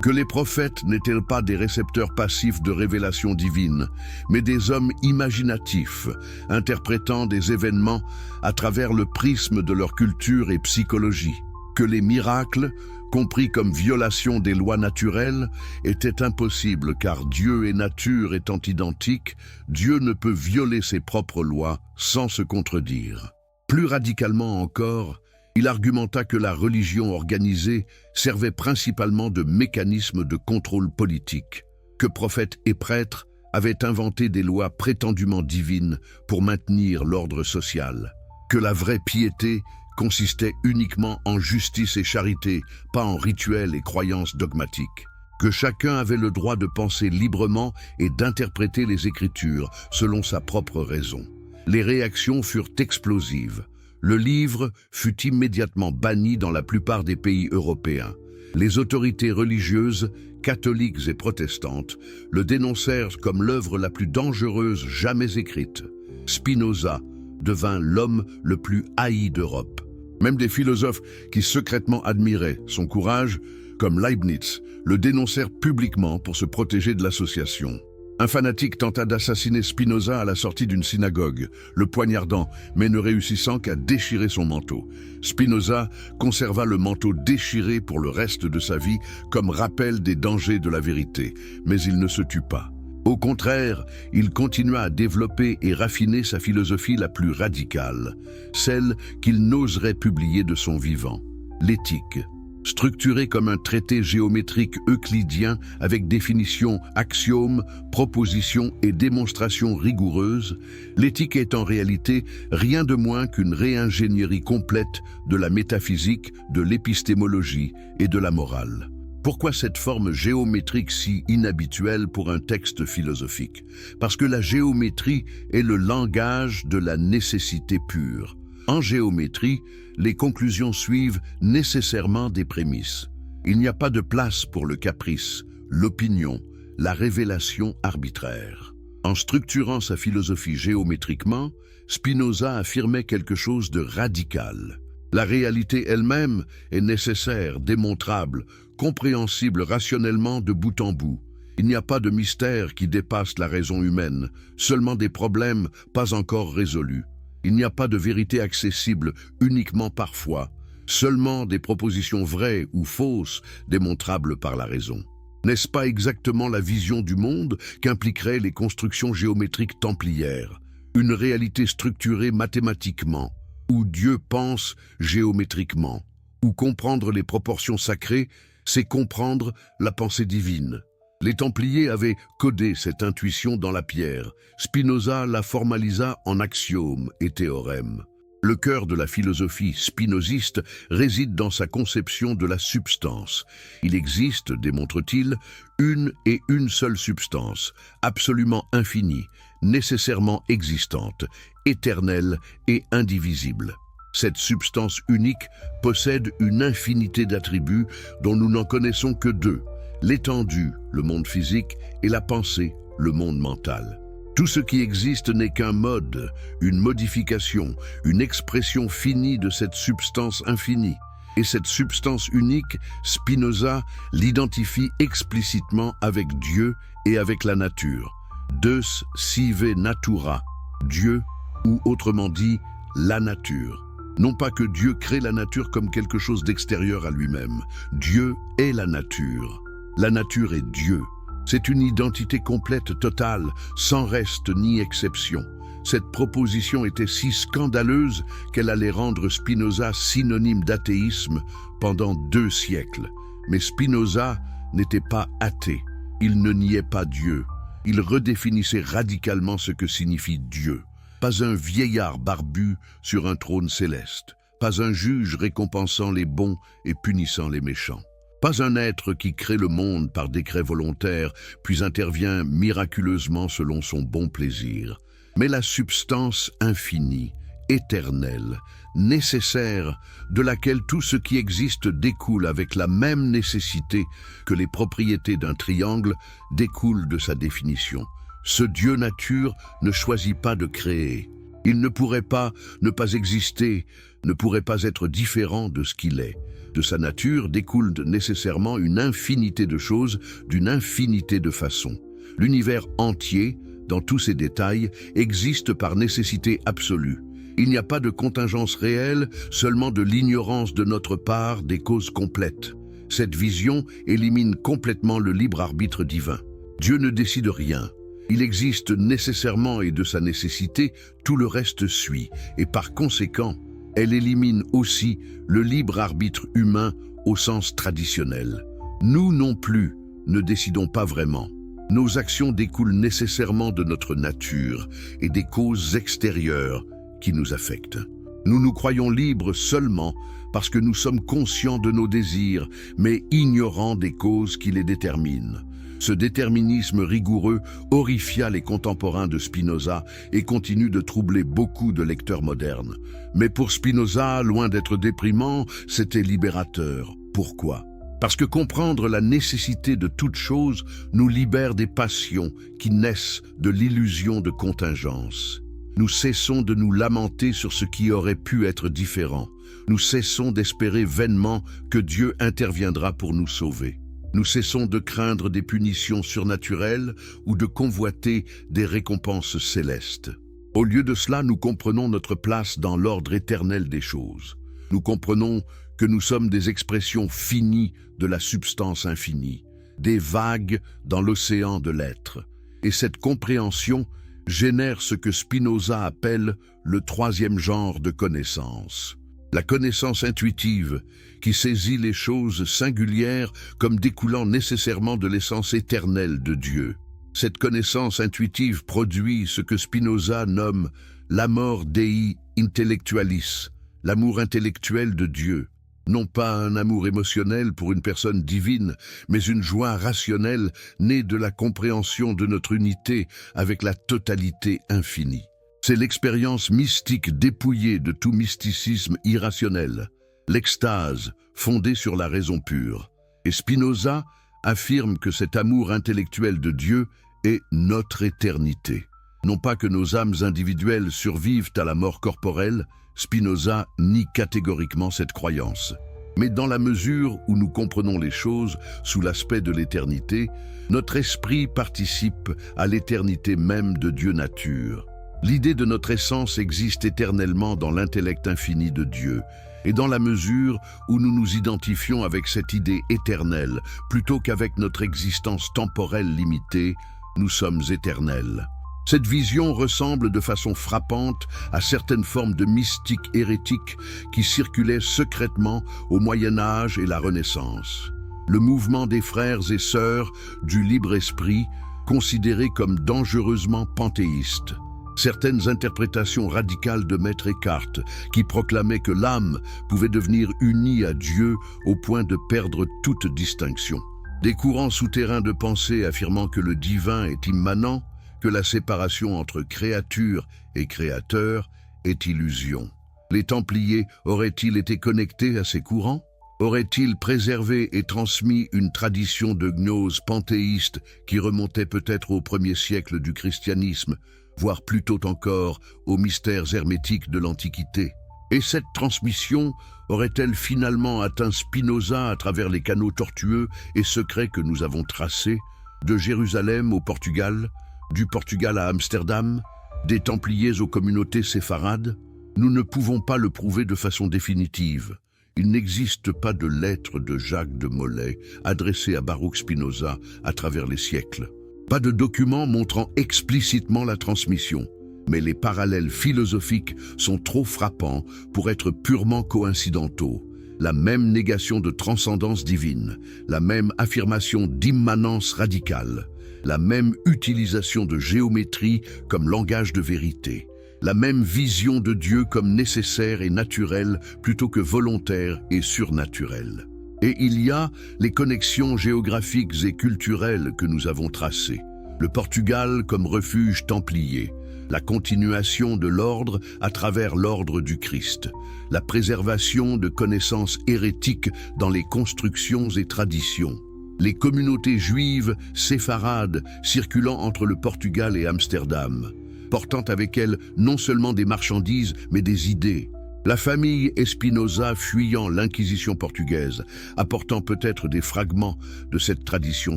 Que les prophètes n'étaient pas des récepteurs passifs de révélations divines, mais des hommes imaginatifs, interprétant des événements à travers le prisme de leur culture et psychologie. Que les miracles, compris comme violation des lois naturelles, étaient impossibles car Dieu et nature étant identiques, Dieu ne peut violer ses propres lois sans se contredire. Plus radicalement encore, il argumenta que la religion organisée servait principalement de mécanisme de contrôle politique, que prophètes et prêtres avaient inventé des lois prétendument divines pour maintenir l'ordre social, que la vraie piété consistait uniquement en justice et charité, pas en rituels et croyances dogmatiques, que chacun avait le droit de penser librement et d'interpréter les Écritures selon sa propre raison. Les réactions furent explosives. Le livre fut immédiatement banni dans la plupart des pays européens. Les autorités religieuses, catholiques et protestantes, le dénoncèrent comme l'œuvre la plus dangereuse jamais écrite. Spinoza devint l'homme le plus haï d'Europe. Même des philosophes qui secrètement admiraient son courage, comme Leibniz, le dénoncèrent publiquement pour se protéger de l'association. Un fanatique tenta d'assassiner Spinoza à la sortie d'une synagogue, le poignardant, mais ne réussissant qu'à déchirer son manteau. Spinoza conserva le manteau déchiré pour le reste de sa vie comme rappel des dangers de la vérité, mais il ne se tut pas. Au contraire, il continua à développer et raffiner sa philosophie la plus radicale, celle qu'il n'oserait publier de son vivant, l'éthique. Structurée comme un traité géométrique euclidien avec définitions, axiomes, propositions et démonstrations rigoureuses, l'éthique est en réalité rien de moins qu'une réingénierie complète de la métaphysique, de l'épistémologie et de la morale. Pourquoi cette forme géométrique si inhabituelle pour un texte philosophique? Parce que la géométrie est le langage de la nécessité pure. En géométrie, les conclusions suivent nécessairement des prémices. Il n'y a pas de place pour le caprice, l'opinion, la révélation arbitraire. En structurant sa philosophie géométriquement, Spinoza affirmait quelque chose de radical. La réalité elle-même est nécessaire, démontrable, compréhensible rationnellement de bout en bout. Il n'y a pas de mystère qui dépasse la raison humaine, seulement des problèmes pas encore résolus. Il n'y a pas de vérité accessible uniquement parfois, seulement des propositions vraies ou fausses démontrables par la raison. N'est-ce pas exactement la vision du monde qu'impliqueraient les constructions géométriques templières? Une réalité structurée mathématiquement, où Dieu pense géométriquement, où comprendre les proportions sacrées, c'est comprendre la pensée divine. Les Templiers avaient codé cette intuition dans la pierre. Spinoza la formalisa en axiomes et théorèmes. Le cœur de la philosophie spinoziste réside dans sa conception de la substance. Il existe, démontre-t-il, une et une seule substance, absolument infinie, nécessairement existante, éternelle et indivisible. Cette substance unique possède une infinité d'attributs dont nous n'en connaissons que deux: l'étendue, le monde physique, et la pensée, le monde mental. Tout ce qui existe n'est qu'un mode, une modification, une expression finie de cette substance infinie. Et cette substance unique, Spinoza l'identifie explicitement avec Dieu et avec la nature. Deus sive natura, Dieu, ou autrement dit, la nature. Non pas que Dieu crée la nature comme quelque chose d'extérieur à lui-même. Dieu est la nature. La nature est Dieu. C'est une identité complète, totale, sans reste ni exception. Cette proposition était si scandaleuse qu'elle allait rendre Spinoza synonyme d'athéisme pendant 2 siècles. Mais Spinoza n'était pas athée. Il ne niait pas Dieu. Il redéfinissait radicalement ce que signifie Dieu. Pas un vieillard barbu sur un trône céleste. Pas un juge récompensant les bons et punissant les méchants. Pas un être qui crée le monde par décret volontaire, puis intervient miraculeusement selon son bon plaisir. Mais la substance infinie, éternelle, nécessaire, de laquelle tout ce qui existe découle avec la même nécessité que les propriétés d'un triangle découlent de sa définition. Ce Dieu nature ne choisit pas de créer. Il ne pourrait pas ne pas exister, ne pourrait pas être différent de ce qu'il est. De sa nature découle nécessairement une infinité de choses, d'une infinité de façons. L'univers entier, dans tous ses détails, existe par nécessité absolue. Il n'y a pas de contingence réelle, seulement de l'ignorance de notre part des causes complètes. Cette vision élimine complètement le libre arbitre divin. Dieu ne décide rien. Il existe nécessairement et de sa nécessité, tout le reste suit, et par conséquent, elle élimine aussi le libre arbitre humain au sens traditionnel. Nous non plus ne décidons pas vraiment. Nos actions découlent nécessairement de notre nature et des causes extérieures qui nous affectent. Nous nous croyons libres seulement parce que nous sommes conscients de nos désirs, mais ignorants des causes qui les déterminent. Ce déterminisme rigoureux horrifia les contemporains de Spinoza et continue de troubler beaucoup de lecteurs modernes. Mais pour Spinoza, loin d'être déprimant, c'était libérateur. Pourquoi ? Parce que comprendre la nécessité de toute chose nous libère des passions qui naissent de l'illusion de contingence. Nous cessons de nous lamenter sur ce qui aurait pu être différent. Nous cessons d'espérer vainement que Dieu interviendra pour nous sauver. Nous cessons de craindre des punitions surnaturelles ou de convoiter des récompenses célestes. Au lieu de cela, nous comprenons notre place dans l'ordre éternel des choses. Nous comprenons que nous sommes des expressions finies de la substance infinie, des vagues dans l'océan de l'être. Et cette compréhension génère ce que Spinoza appelle le 3e genre de connaissance. La connaissance intuitive, qui saisit les choses singulières comme découlant nécessairement de l'essence éternelle de Dieu. Cette connaissance intuitive produit ce que Spinoza nomme l'amor Dei intellectualis, l'amour intellectuel de Dieu. Non pas un amour émotionnel pour une personne divine, mais une joie rationnelle née de la compréhension de notre unité avec la totalité infinie. C'est l'expérience mystique dépouillée de tout mysticisme irrationnel, l'extase fondée sur la raison pure. Et Spinoza affirme que cet amour intellectuel de Dieu est notre éternité. Non pas que nos âmes individuelles survivent à la mort corporelle, Spinoza nie catégoriquement cette croyance. Mais dans la mesure où nous comprenons les choses sous l'aspect de l'éternité, notre esprit participe à l'éternité même de Dieu nature. L'idée de notre essence existe éternellement dans l'intellect infini de Dieu, et dans la mesure où nous nous identifions avec cette idée éternelle, plutôt qu'avec notre existence temporelle limitée, nous sommes éternels. Cette vision ressemble de façon frappante à certaines formes de mystique hérétique qui circulaient secrètement au Moyen Âge et la Renaissance. Le mouvement des frères et sœurs du libre esprit, considéré comme dangereusement panthéiste. Certaines interprétations radicales de Maître Eckhart, qui proclamaient que l'âme pouvait devenir unie à Dieu au point de perdre toute distinction. Des courants souterrains de pensée affirmant que le divin est immanent, que la séparation entre créature et créateur est illusion. Les Templiers auraient-ils été connectés à ces courants? Auraient-ils préservé et transmis une tradition de gnose panthéiste qui remontait peut-être au 1er siècle du christianisme, voire plus tôt encore aux mystères hermétiques de l'Antiquité? Et cette transmission aurait-elle finalement atteint Spinoza à travers les canaux tortueux et secrets que nous avons tracés, de Jérusalem au Portugal, du Portugal à Amsterdam, des Templiers aux communautés séfarades? Nous ne pouvons pas le prouver de façon définitive. Il n'existe pas de lettre de Jacques de Molay adressée à Baruch Spinoza à travers les siècles. Pas de documents montrant explicitement la transmission. Mais les parallèles philosophiques sont trop frappants pour être purement coïncidentaux. La même négation de transcendance divine, la même affirmation d'immanence radicale, la même utilisation de géométrie comme langage de vérité, la même vision de Dieu comme nécessaire et naturel plutôt que volontaire et surnaturel. Et il y a les connexions géographiques et culturelles que nous avons tracées. Le Portugal comme refuge templier, la continuation de l'ordre à travers l'ordre du Christ, la préservation de connaissances hérétiques dans les constructions et traditions, les communautés juives séfarades circulant entre le Portugal et Amsterdam, portant avec elles non seulement des marchandises mais des idées, la famille Espinosa fuyant l'Inquisition portugaise, apportant peut-être des fragments de cette tradition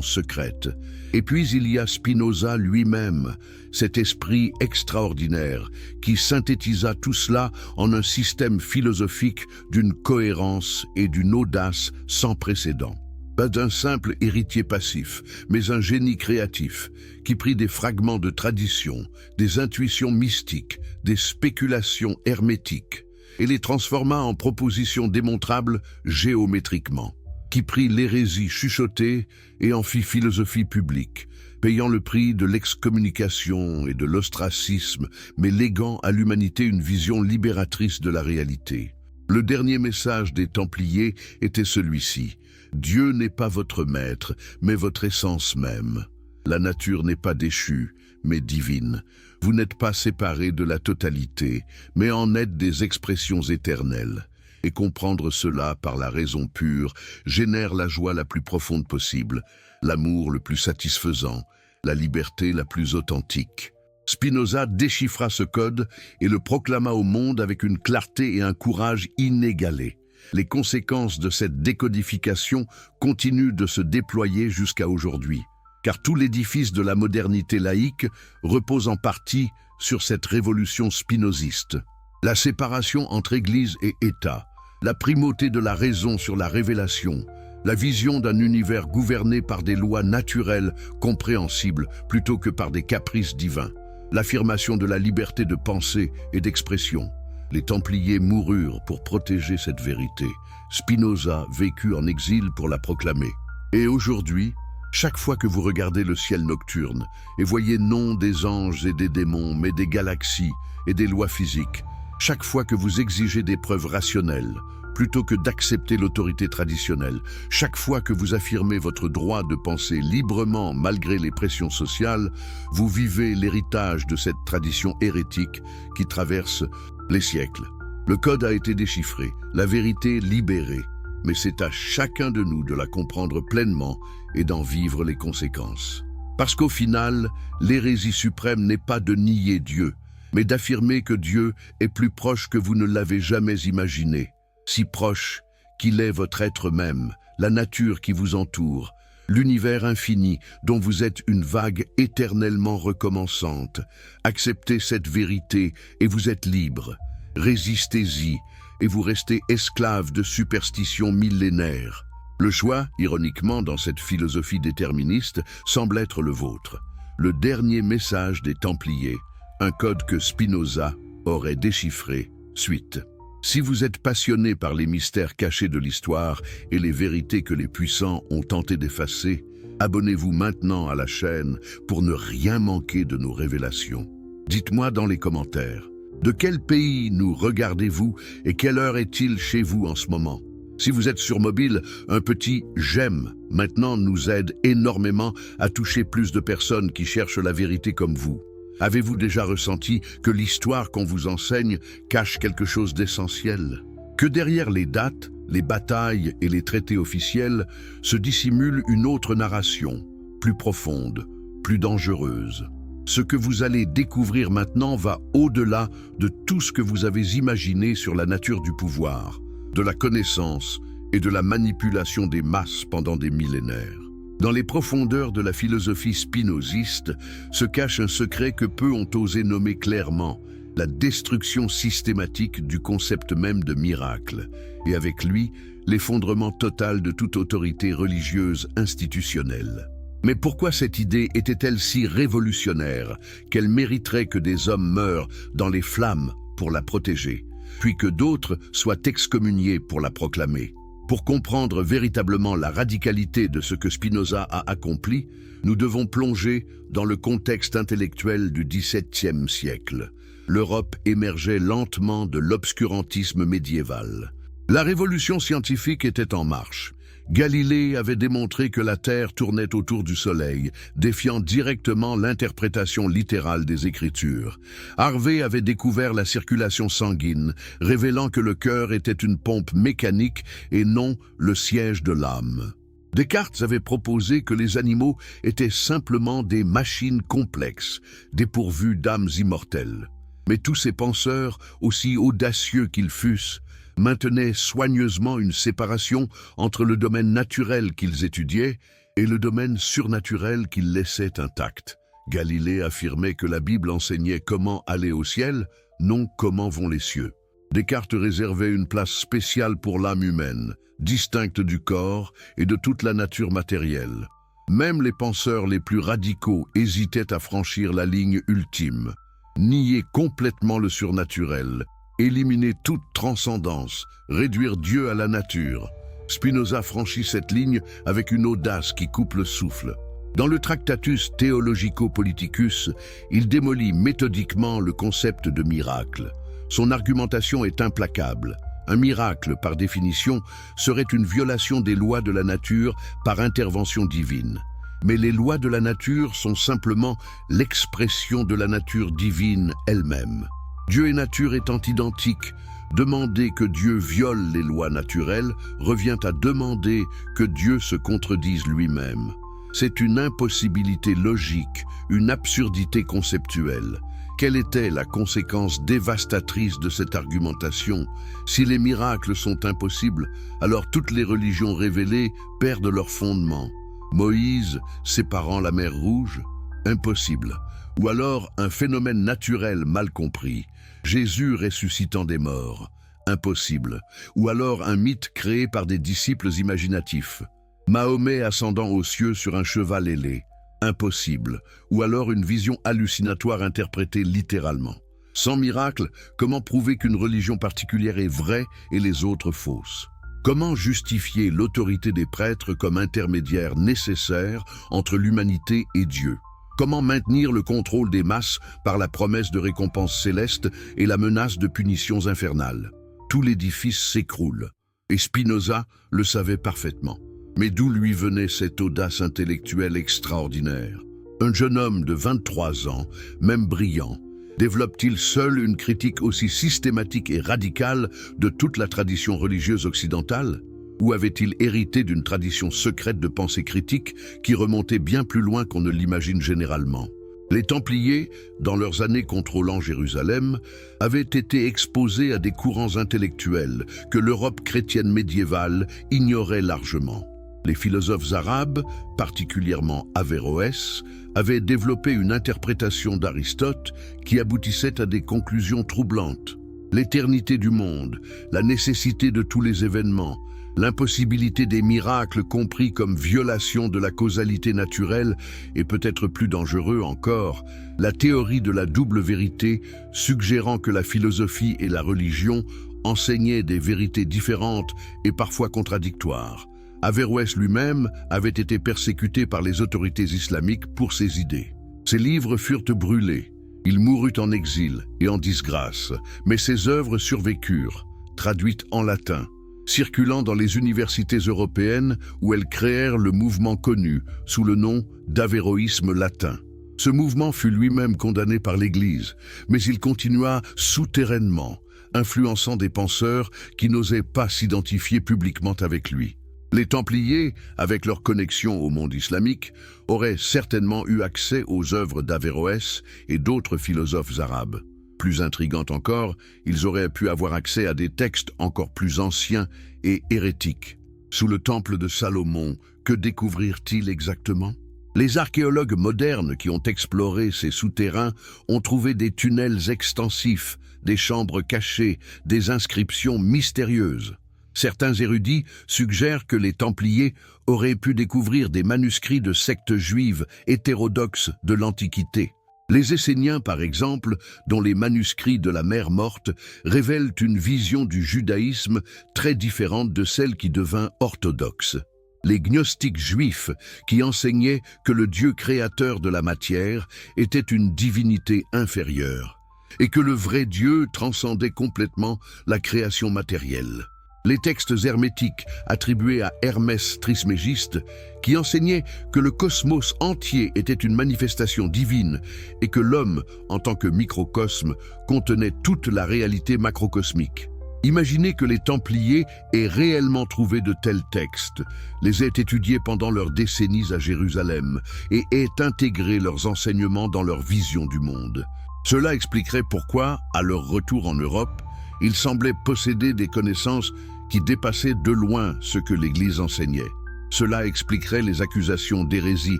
secrète. Et puis il y a Spinoza lui-même, cet esprit extraordinaire qui synthétisa tout cela en un système philosophique d'une cohérence et d'une audace sans précédent. Pas d'un simple héritier passif, mais un génie créatif qui prit des fragments de tradition, des intuitions mystiques, des spéculations hermétiques, et les transforma en propositions démontrables géométriquement, qui prit l'hérésie chuchotée et en fit philosophie publique, payant le prix de l'excommunication et de l'ostracisme, mais léguant à l'humanité une vision libératrice de la réalité. Le dernier message des Templiers était celui-ci: Dieu n'est pas votre maître, mais votre essence même. La nature n'est pas déchue, mais divine. Vous n'êtes pas séparés de la totalité, mais en êtes des expressions éternelles. Et comprendre cela par la raison pure génère la joie la plus profonde possible, l'amour le plus satisfaisant, la liberté la plus authentique. Spinoza déchiffra ce code et le proclama au monde avec une clarté et un courage inégalés. Les conséquences de cette décodification continuent de se déployer jusqu'à aujourd'hui, car tout l'édifice de la modernité laïque repose en partie sur cette révolution spinoziste. La séparation entre Église et État, la primauté de la raison sur la révélation, la vision d'un univers gouverné par des lois naturelles compréhensibles plutôt que par des caprices divins, l'affirmation de la liberté de pensée et d'expression. Les Templiers moururent pour protéger cette vérité. Spinoza vécut en exil pour la proclamer. Et aujourd'hui, chaque fois que vous regardez le ciel nocturne et voyez non des anges et des démons, mais des galaxies et des lois physiques, chaque fois que vous exigez des preuves rationnelles, plutôt que d'accepter l'autorité traditionnelle, chaque fois que vous affirmez votre droit de penser librement malgré les pressions sociales, vous vivez l'héritage de cette tradition hérétique qui traverse les siècles. Le code a été déchiffré, la vérité libérée, mais c'est à chacun de nous de la comprendre pleinement et d'en vivre les conséquences. Parce qu'au final, l'hérésie suprême n'est pas de nier Dieu, mais d'affirmer que Dieu est plus proche que vous ne l'avez jamais imaginé, si proche qu'il est votre être même, la nature qui vous entoure, l'univers infini dont vous êtes une vague éternellement recommençante. Acceptez cette vérité et vous êtes libre. Résistez-y et vous restez esclave de superstitions millénaires. Le choix, ironiquement, dans cette philosophie déterministe, semble être le vôtre. Le dernier message des Templiers, un code que Spinoza aurait déchiffré. Suite. Si vous êtes passionné par les mystères cachés de l'histoire et les vérités que les puissants ont tenté d'effacer, abonnez-vous maintenant à la chaîne pour ne rien manquer de nos révélations. Dites-moi dans les commentaires, de quel pays nous regardez-vous et quelle heure est-il chez vous en ce moment? Si vous êtes sur mobile, un petit « j'aime » maintenant nous aide énormément à toucher plus de personnes qui cherchent la vérité comme vous. Avez-vous déjà ressenti que l'histoire qu'on vous enseigne cache quelque chose d'essentiel? Que derrière les dates, les batailles et les traités officiels se dissimule une autre narration, plus profonde, plus dangereuse. Ce que vous allez découvrir maintenant va au-delà de tout ce que vous avez imaginé sur la nature du pouvoir, de la connaissance et de la manipulation des masses pendant des millénaires. Dans les profondeurs de la philosophie spinoziste se cache un secret que peu ont osé nommer clairement, la destruction systématique du concept même de miracle, et avec lui, l'effondrement total de toute autorité religieuse institutionnelle. Mais pourquoi cette idée était-elle si révolutionnaire qu'elle mériterait que des hommes meurent dans les flammes pour la protéger, puis que d'autres soient excommuniés pour la proclamer? Pour comprendre véritablement la radicalité de ce que Spinoza a accompli, nous devons plonger dans le contexte intellectuel du XVIIe siècle. L'Europe émergeait lentement de l'obscurantisme médiéval. La révolution scientifique était en marche. Galilée avait démontré que la Terre tournait autour du Soleil, défiant directement l'interprétation littérale des Écritures. Harvey avait découvert la circulation sanguine, révélant que le cœur était une pompe mécanique et non le siège de l'âme. Descartes avait proposé que les animaux étaient simplement des machines complexes, dépourvues d'âmes immortelles. Mais tous ces penseurs, aussi audacieux qu'ils fussent, maintenaient soigneusement une séparation entre le domaine naturel qu'ils étudiaient et le domaine surnaturel qu'ils laissaient intact. Galilée affirmait que la Bible enseignait comment aller au ciel, non comment vont les cieux. Descartes réservait une place spéciale pour l'âme humaine, distincte du corps et de toute la nature matérielle. Même les penseurs les plus radicaux hésitaient à franchir la ligne ultime, nier complètement le surnaturel, éliminer toute transcendance, réduire Dieu à la nature. Spinoza franchit cette ligne avec une audace qui coupe le souffle. Dans le Tractatus Theologico-Politicus, il démolit méthodiquement le concept de miracle. Son argumentation est implacable. Un miracle, par définition, serait une violation des lois de la nature par intervention divine. Mais les lois de la nature sont simplement l'expression de la nature divine elle-même. Dieu et nature étant identiques, demander que Dieu viole les lois naturelles revient à demander que Dieu se contredise lui-même. C'est une impossibilité logique, une absurdité conceptuelle. Quelle était la conséquence dévastatrice de cette argumentation? Si les miracles sont impossibles, alors toutes les religions révélées perdent leur fondement. Moïse séparant la mer Rouge? Impossible. Ou alors un phénomène naturel mal compris. Jésus ressuscitant des morts? Impossible. Ou alors un mythe créé par des disciples imaginatifs. Mahomet ascendant aux cieux sur un cheval ailé? Impossible. Ou alors une vision hallucinatoire interprétée littéralement. Sans miracle, comment prouver qu'une religion particulière est vraie et les autres fausses? Comment justifier l'autorité des prêtres comme intermédiaire nécessaire entre l'humanité et Dieu? Comment maintenir le contrôle des masses par la promesse de récompenses célestes et la menace de punitions infernales? Tout l'édifice s'écroule, et Spinoza le savait parfaitement. Mais d'où lui venait cette audace intellectuelle extraordinaire? Un jeune homme de 23 ans, même brillant, développe-t-il seul une critique aussi systématique et radicale de toute la tradition religieuse occidentale? Ou avait-il hérité d'une tradition secrète de pensée critique qui remontait bien plus loin qu'on ne l'imagine généralement? Les Templiers, dans leurs années contrôlant Jérusalem, avaient été exposés à des courants intellectuels que l'Europe chrétienne médiévale ignorait largement. Les philosophes arabes, particulièrement Averroès, avaient développé une interprétation d'Aristote qui aboutissait à des conclusions troublantes. L'éternité du monde, la nécessité de tous les événements, l'impossibilité des miracles compris comme violation de la causalité naturelle et peut-être plus dangereux encore, la théorie de la double vérité suggérant que la philosophie et la religion enseignaient des vérités différentes et parfois contradictoires. Averroès lui-même avait été persécuté par les autorités islamiques pour ses idées. Ses livres furent brûlés, il mourut en exil et en disgrâce, mais ses œuvres survécurent, traduites en latin, circulant dans les universités européennes où elles créèrent le mouvement connu sous le nom d'avéroïsme latin. Ce mouvement fut lui-même condamné par l'Église, mais il continua souterrainement, influençant des penseurs qui n'osaient pas s'identifier publiquement avec lui. Les Templiers, avec leur connexion au monde islamique, auraient certainement eu accès aux œuvres d'Averroès et d'autres philosophes arabes. Plus intrigant encore, ils auraient pu avoir accès à des textes encore plus anciens et hérétiques. Sous le temple de Salomon, que découvrirent-ils exactement? Les archéologues modernes qui ont exploré ces souterrains ont trouvé des tunnels extensifs, des chambres cachées, des inscriptions mystérieuses. Certains érudits suggèrent que les Templiers auraient pu découvrir des manuscrits de sectes juives hétérodoxes de l'Antiquité. Les Esséniens, par exemple, dont les manuscrits de la Mer Morte révèlent une vision du judaïsme très différente de celle qui devint orthodoxe. Les gnostiques juifs, qui enseignaient que le Dieu créateur de la matière était une divinité inférieure, et que le vrai Dieu transcendait complètement la création matérielle. Les textes hermétiques attribués à Hermès Trismégiste, qui enseignaient que le cosmos entier était une manifestation divine et que l'homme, en tant que microcosme, contenait toute la réalité macrocosmique. Imaginez que les Templiers aient réellement trouvé de tels textes, les aient étudiés pendant leurs décennies à Jérusalem et aient intégré leurs enseignements dans leur vision du monde. Cela expliquerait pourquoi, à leur retour en Europe, ils semblaient posséder des connaissances qui dépassaient de loin ce que l'Église enseignait. Cela expliquerait les accusations d'hérésie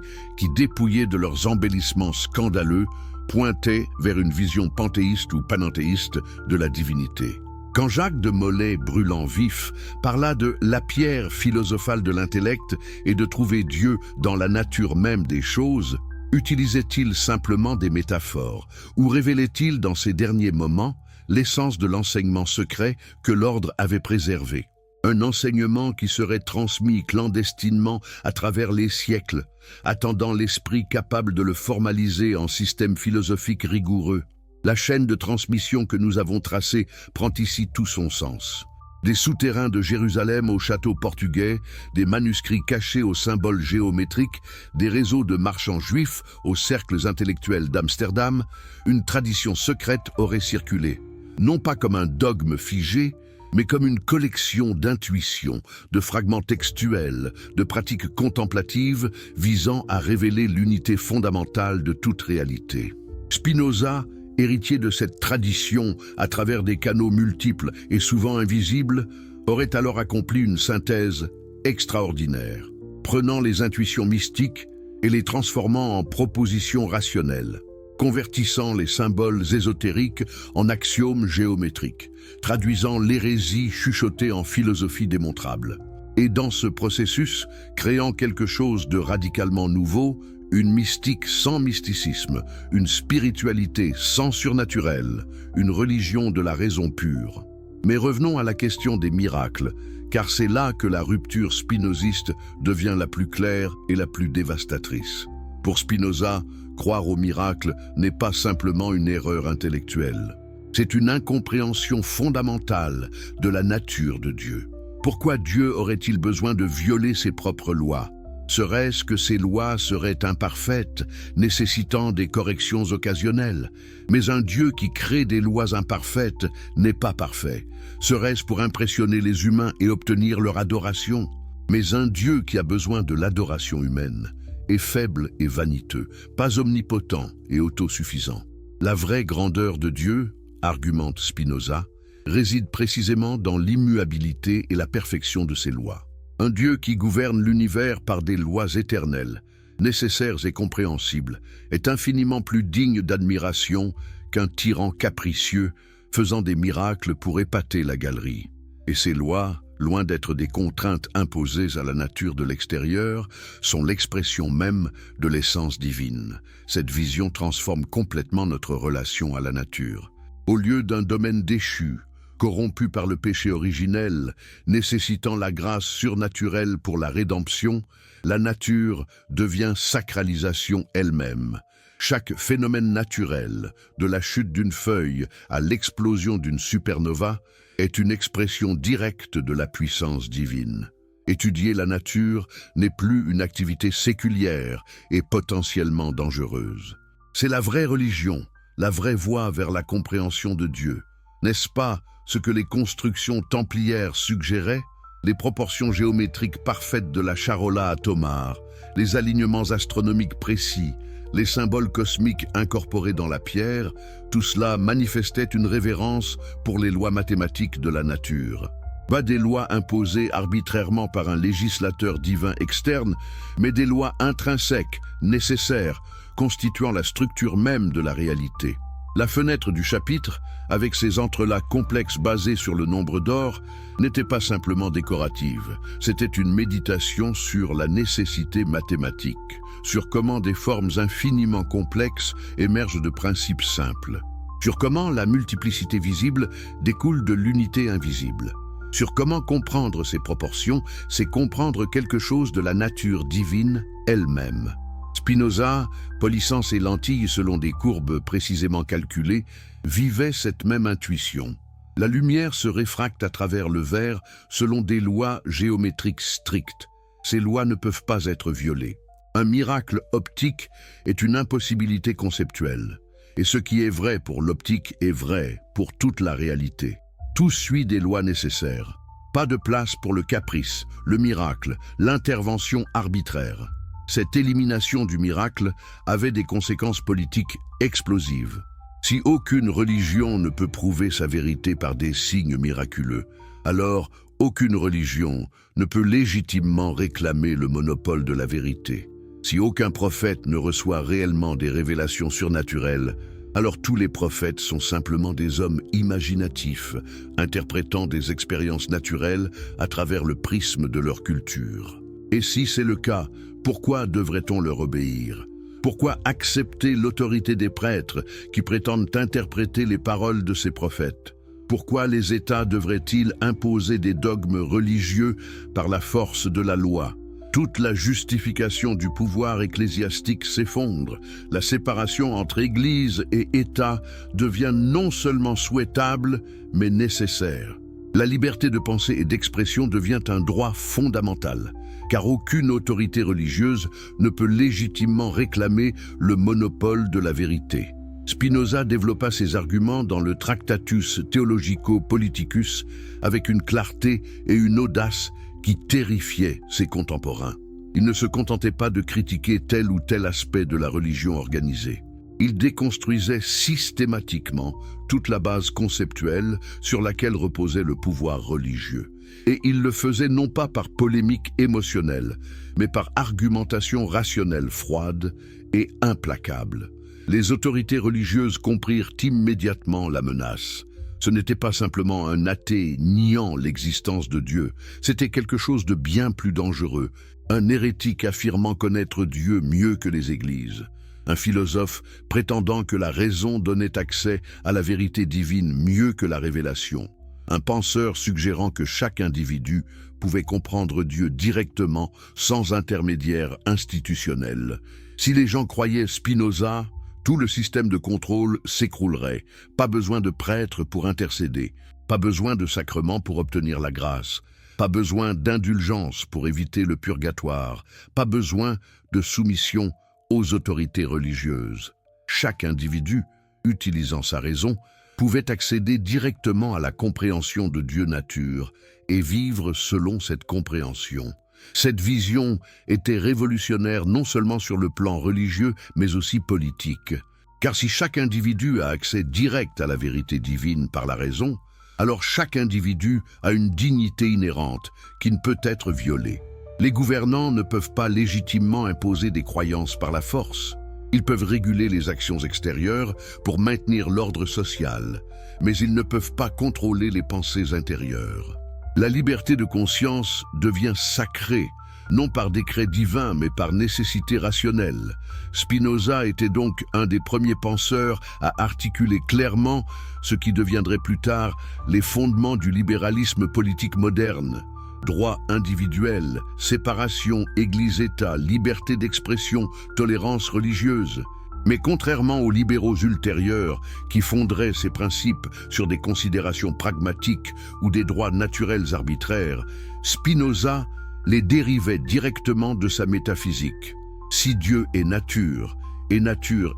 qui, dépouillées de leurs embellissements scandaleux, pointaient vers une vision panthéiste ou panenthéiste de la divinité. Quand Jacques de Molay, brûlant vif, parla de la pierre philosophale de l'intellect et de trouver Dieu dans la nature même des choses, utilisait-il simplement des métaphores ou révélait-il dans ces derniers moments l'essence de l'enseignement secret que l'ordre avait préservé? Un enseignement qui serait transmis clandestinement à travers les siècles, attendant l'esprit capable de le formaliser en système philosophique rigoureux. La chaîne de transmission que nous avons tracée prend ici tout son sens. Des souterrains de Jérusalem au château portugais, des manuscrits cachés aux symboles géométriques, des réseaux de marchands juifs aux cercles intellectuels d'Amsterdam, une tradition secrète aurait circulé. Non pas comme un dogme figé, mais comme une collection d'intuitions, de fragments textuels, de pratiques contemplatives visant à révéler l'unité fondamentale de toute réalité. Spinoza, héritier de cette tradition à travers des canaux multiples et souvent invisibles, aurait alors accompli une synthèse extraordinaire, prenant les intuitions mystiques et les transformant en propositions rationnelles, convertissant les symboles ésotériques en axiomes géométriques, traduisant l'hérésie chuchotée en philosophie démontrable. Et dans ce processus, créant quelque chose de radicalement nouveau, une mystique sans mysticisme, une spiritualité sans surnaturel, une religion de la raison pure. Mais revenons à la question des miracles, car c'est là que la rupture spinoziste devient la plus claire et la plus dévastatrice. Pour Spinoza, croire aux miracles n'est pas simplement une erreur intellectuelle. C'est une incompréhension fondamentale de la nature de Dieu. Pourquoi Dieu aurait-il besoin de violer ses propres lois? Serait-ce que ces lois seraient imparfaites, nécessitant des corrections occasionnelles? Mais un Dieu qui crée des lois imparfaites n'est pas parfait. Serait-ce pour impressionner les humains et obtenir leur adoration? Mais un Dieu qui a besoin de l'adoration humaine est faible et vaniteux, pas omnipotent et autosuffisant. La vraie grandeur de Dieu, argumente Spinoza, réside précisément dans l'immuabilité et la perfection de ses lois. Un Dieu qui gouverne l'univers par des lois éternelles, nécessaires et compréhensibles, est infiniment plus digne d'admiration qu'un tyran capricieux faisant des miracles pour épater la galerie. Et ces lois, loin d'être des contraintes imposées à la nature de l'extérieur, sont l'expression même de l'essence divine. Cette vision transforme complètement notre relation à la nature. Au lieu d'un domaine déchu, corrompu par le péché originel, nécessitant la grâce surnaturelle pour la rédemption, la nature devient sacralisation elle-même. Chaque phénomène naturel, de la chute d'une feuille à l'explosion d'une supernova, est une expression directe de la puissance divine. Étudier la nature n'est plus une activité séculière et potentiellement dangereuse. C'est la vraie religion, la vraie voie vers la compréhension de Dieu. N'est-ce pas ce que les constructions templières suggéraient? Les proportions géométriques parfaites de la charola à Tomar, les alignements astronomiques précis, les symboles cosmiques incorporés dans la pierre, tout cela manifestait une révérence pour les lois mathématiques de la nature. Pas des lois imposées arbitrairement par un législateur divin externe, mais des lois intrinsèques, nécessaires, constituant la structure même de la réalité. La fenêtre du chapitre, avec ses entrelacs complexes basés sur le nombre d'or, n'était pas simplement décorative. C'était une méditation sur la nécessité mathématique, sur comment des formes infiniment complexes émergent de principes simples, sur comment la multiplicité visible découle de l'unité invisible, sur comment comprendre ces proportions, c'est comprendre quelque chose de la nature divine elle-même. Spinoza, polissant ses lentilles selon des courbes précisément calculées, vivait cette même intuition. La lumière se réfracte à travers le verre selon des lois géométriques strictes. Ces lois ne peuvent pas être violées. Un miracle optique est une impossibilité conceptuelle. Et ce qui est vrai pour l'optique est vrai pour toute la réalité. Tout suit des lois nécessaires. Pas de place pour le caprice, le miracle, l'intervention arbitraire. Cette élimination du miracle avait des conséquences politiques explosives. Si aucune religion ne peut prouver sa vérité par des signes miraculeux, alors aucune religion ne peut légitimement réclamer le monopole de la vérité. Si aucun prophète ne reçoit réellement des révélations surnaturelles, alors tous les prophètes sont simplement des hommes imaginatifs, interprétant des expériences naturelles à travers le prisme de leur culture. Et si c'est le cas, pourquoi devrait-on leur obéir? Pourquoi accepter l'autorité des prêtres qui prétendent interpréter les paroles de ces prophètes? Pourquoi les États devraient-ils imposer des dogmes religieux par la force de la loi? Toute la justification du pouvoir ecclésiastique s'effondre. La séparation entre Église et État devient non seulement souhaitable, mais nécessaire. La liberté de pensée et d'expression devient un droit fondamental, car aucune autorité religieuse ne peut légitimement réclamer le monopole de la vérité. Spinoza développa ses arguments dans le Tractatus Theologico-Politicus avec une clarté et une audace qui terrifiaient ses contemporains. Il ne se contentait pas de critiquer tel ou tel aspect de la religion organisée. Il déconstruisait systématiquement toute la base conceptuelle sur laquelle reposait le pouvoir religieux. Et il le faisait non pas par polémique émotionnelle, mais par argumentation rationnelle froide et implacable. Les autorités religieuses comprirent immédiatement la menace. Ce n'était pas simplement un athée niant l'existence de Dieu, c'était quelque chose de bien plus dangereux, un hérétique affirmant connaître Dieu mieux que les églises. Un philosophe prétendant que la raison donnait accès à la vérité divine mieux que la révélation. Un penseur suggérant que chaque individu pouvait comprendre Dieu directement sans intermédiaire institutionnel. Si les gens croyaient Spinoza, tout le système de contrôle s'écroulerait. Pas besoin de prêtres pour intercéder, pas besoin de sacrements pour obtenir la grâce, pas besoin d'indulgence pour éviter le purgatoire, pas besoin de soumission aux autorités religieuses. Chaque individu, utilisant sa raison, pouvait accéder directement à la compréhension de Dieu nature et vivre selon cette compréhension. Cette vision était révolutionnaire non seulement sur le plan religieux, mais aussi politique. Car si chaque individu a accès direct à la vérité divine par la raison, alors chaque individu a une dignité inhérente qui ne peut être violée. Les gouvernants ne peuvent pas légitimement imposer des croyances par la force. Ils peuvent réguler les actions extérieures pour maintenir l'ordre social, mais ils ne peuvent pas contrôler les pensées intérieures. La liberté de conscience devient sacrée, non par décret divin, mais par nécessité rationnelle. Spinoza était donc un des premiers penseurs à articuler clairement ce qui deviendrait plus tard les fondements du libéralisme politique moderne. Droit individuel, séparation Église-État, liberté d'expression, tolérance religieuse. Mais contrairement aux libéraux ultérieurs qui fonderaient ces principes sur des considérations pragmatiques ou des droits naturels arbitraires, Spinoza les dérivait directement de sa métaphysique. Si Dieu est nature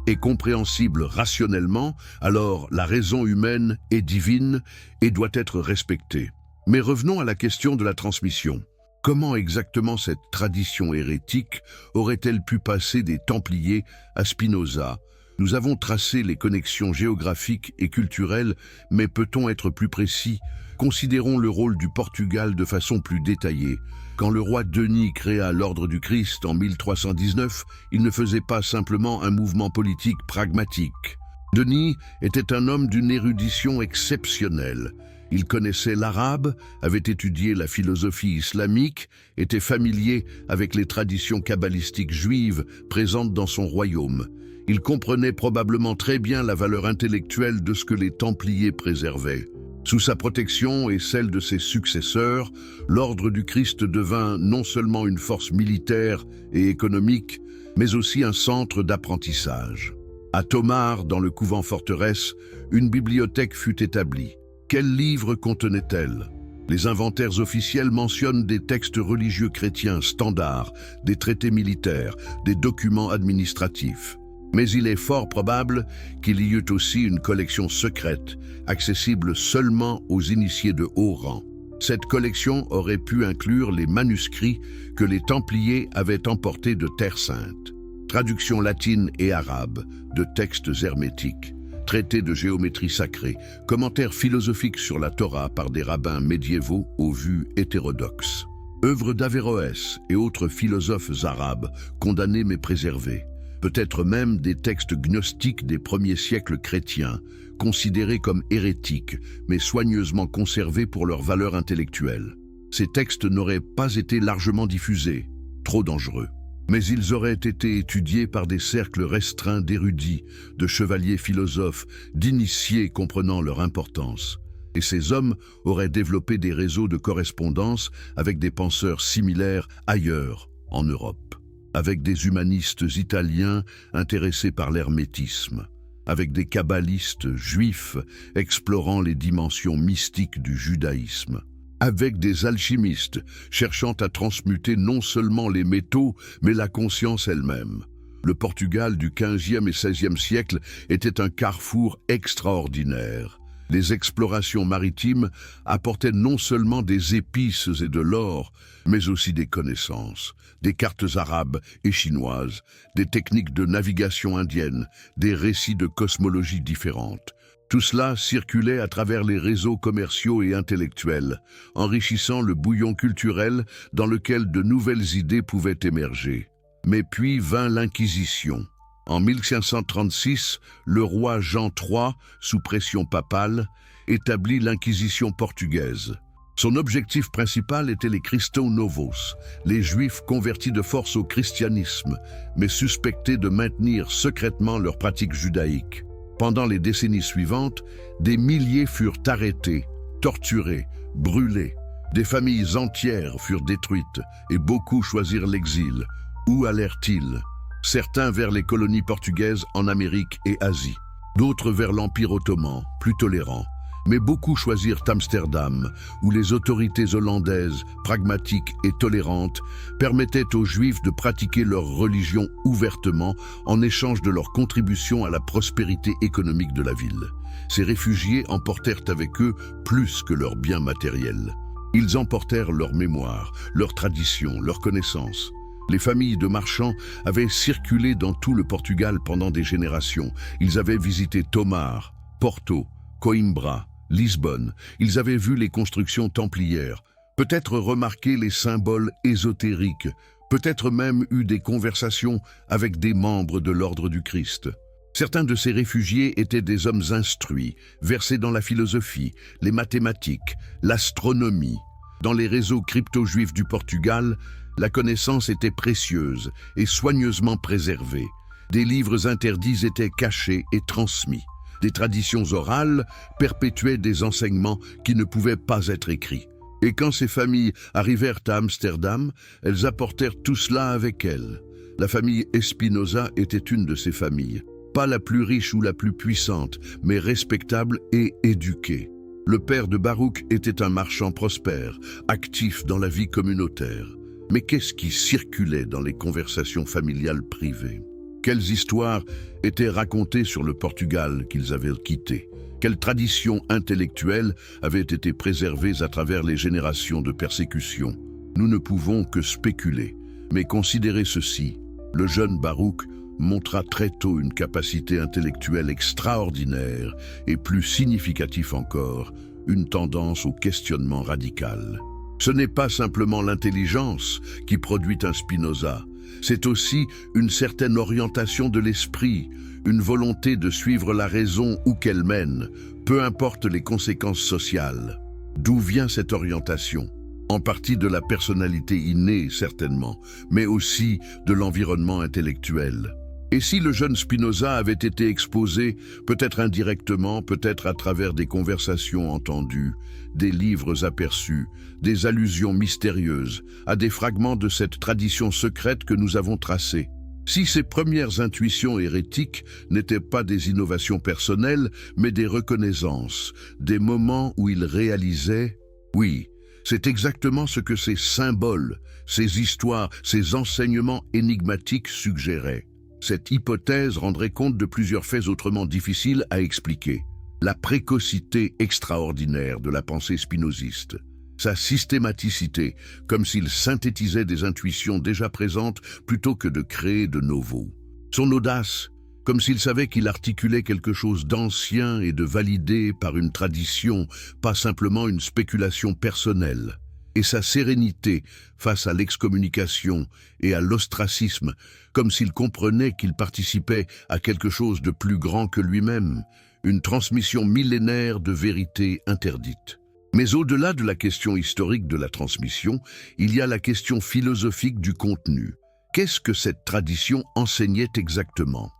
est compréhensible rationnellement, alors la raison humaine est divine et doit être respectée. Mais revenons à la question de la transmission. Comment exactement cette tradition hérétique aurait-elle pu passer des Templiers à Spinoza? Nous avons tracé les connexions géographiques et culturelles, mais peut-on être plus précis? Considérons le rôle du Portugal de façon plus détaillée. Quand le roi Denis créa l'Ordre du Christ en 1319, il ne faisait pas simplement un mouvement politique pragmatique. Denis était un homme d'une érudition exceptionnelle. Il connaissait l'arabe, avait étudié la philosophie islamique, était familier avec les traditions kabbalistiques juives présentes dans son royaume. Il comprenait probablement très bien la valeur intellectuelle de ce que les Templiers préservaient. Sous sa protection et celle de ses successeurs, l'Ordre du Christ devint non seulement une force militaire et économique, mais aussi un centre d'apprentissage. À Tomar, dans le couvent-forteresse, une bibliothèque fut établie. Quels livres contenait-elle? Les inventaires officiels mentionnent des textes religieux chrétiens standards, des traités militaires, des documents administratifs. Mais il est fort probable qu'il y eut aussi une collection secrète, accessible seulement aux initiés de haut rang. Cette collection aurait pu inclure les manuscrits que les Templiers avaient emportés de Terre Sainte. Traductions latines et arabes de textes hermétiques, traités de géométrie sacrée, commentaires philosophiques sur la Torah par des rabbins médiévaux aux vues hétérodoxes. Œuvres d'Averroès et autres philosophes arabes, condamnés mais préservés. Peut-être même des textes gnostiques des premiers siècles chrétiens, considérés comme hérétiques, mais soigneusement conservés pour leur valeur intellectuelle. Ces textes n'auraient pas été largement diffusés, trop dangereux. Mais ils auraient été étudiés par des cercles restreints d'érudits, de chevaliers philosophes, d'initiés comprenant leur importance. Et ces hommes auraient développé des réseaux de correspondance avec des penseurs similaires ailleurs, en Europe, avec des humanistes italiens intéressés par l'hermétisme, avec des kabbalistes juifs explorant les dimensions mystiques du judaïsme, avec des alchimistes cherchant à transmuter non seulement les métaux, mais la conscience elle-même. Le Portugal du XVe et XVIe siècle était un carrefour extraordinaire. Les explorations maritimes apportaient non seulement des épices et de l'or, mais aussi des connaissances, des cartes arabes et chinoises, des techniques de navigation indienne, des récits de cosmologie différentes. Tout cela circulait à travers les réseaux commerciaux et intellectuels, enrichissant le bouillon culturel dans lequel de nouvelles idées pouvaient émerger. Mais puis vint l'Inquisition. En 1536, le roi Jean III, sous pression papale, établit l'Inquisition portugaise. Son objectif principal était les Christos Novos, les Juifs convertis de force au christianisme, mais suspectés de maintenir secrètement leurs pratiques judaïques. Pendant les décennies suivantes, des milliers furent arrêtés, torturés, brûlés. Des familles entières furent détruites et beaucoup choisirent l'exil. Où allèrent-ils? Certains vers les colonies portugaises en Amérique et Asie, d'autres vers l'Empire ottoman, plus tolérant. Mais beaucoup choisirent Amsterdam, où les autorités hollandaises, pragmatiques et tolérantes, permettaient aux Juifs de pratiquer leur religion ouvertement en échange de leur contribution à la prospérité économique de la ville. Ces réfugiés emportèrent avec eux plus que leurs biens matériels. Ils emportèrent leur mémoire, leur tradition, leurs connaissances. Les familles de marchands avaient circulé dans tout le Portugal pendant des générations. Ils avaient visité Tomar, Porto, Coimbra, Lisbonne. Ils avaient vu les constructions templières, peut-être remarqué les symboles ésotériques, peut-être même eu des conversations avec des membres de l'ordre du Christ. Certains de ces réfugiés étaient des hommes instruits, versés dans la philosophie, les mathématiques, l'astronomie. Dans les réseaux crypto-juifs du Portugal, la connaissance était précieuse et soigneusement préservée. Des livres interdits étaient cachés et transmis. Des traditions orales perpétuaient des enseignements qui ne pouvaient pas être écrits. Et quand ces familles arrivèrent à Amsterdam, elles apportèrent tout cela avec elles. La famille Espinosa était une de ces familles. Pas la plus riche ou la plus puissante, mais respectable et éduquée. Le père de Baruch était un marchand prospère, actif dans la vie communautaire. Mais qu'est-ce qui circulait dans les conversations familiales privées? Quelles histoires étaient racontées sur le Portugal qu'ils avaient quitté? Quelles traditions intellectuelles avaient été préservées à travers les générations de persécution? Nous ne pouvons que spéculer, mais considérez ceci. Le jeune Baruch montra très tôt une capacité intellectuelle extraordinaire et plus significatif encore, une tendance au questionnement radical. Ce n'est pas simplement l'intelligence qui produit un Spinoza, c'est aussi une certaine orientation de l'esprit, une volonté de suivre la raison où qu'elle mène, peu importe les conséquences sociales. D'où vient cette orientation? En partie de la personnalité innée, certainement, mais aussi de l'environnement intellectuel. Et si le jeune Spinoza avait été exposé, peut-être indirectement, peut-être à travers des conversations entendues, des livres aperçus, des allusions mystérieuses, à des fragments de cette tradition secrète que nous avons tracée? Si ces premières intuitions hérétiques n'étaient pas des innovations personnelles, mais des reconnaissances, des moments où il réalisait, oui, c'est exactement ce que ces symboles, ces histoires, ces enseignements énigmatiques suggéraient. Cette hypothèse rendrait compte de plusieurs faits autrement difficiles à expliquer. La précocité extraordinaire de la pensée spinoziste, sa systématicité, comme s'il synthétisait des intuitions déjà présentes plutôt que de créer de nouveaux. Son audace, comme s'il savait qu'il articulait quelque chose d'ancien et de validé par une tradition, pas simplement une spéculation personnelle. Et sa sérénité face à l'excommunication et à l'ostracisme, comme s'il comprenait qu'il participait à quelque chose de plus grand que lui-même, une transmission millénaire de vérités interdites. Mais au-delà de la question historique de la transmission, il y a la question philosophique du contenu. Qu'est-ce que cette tradition enseignait exactement?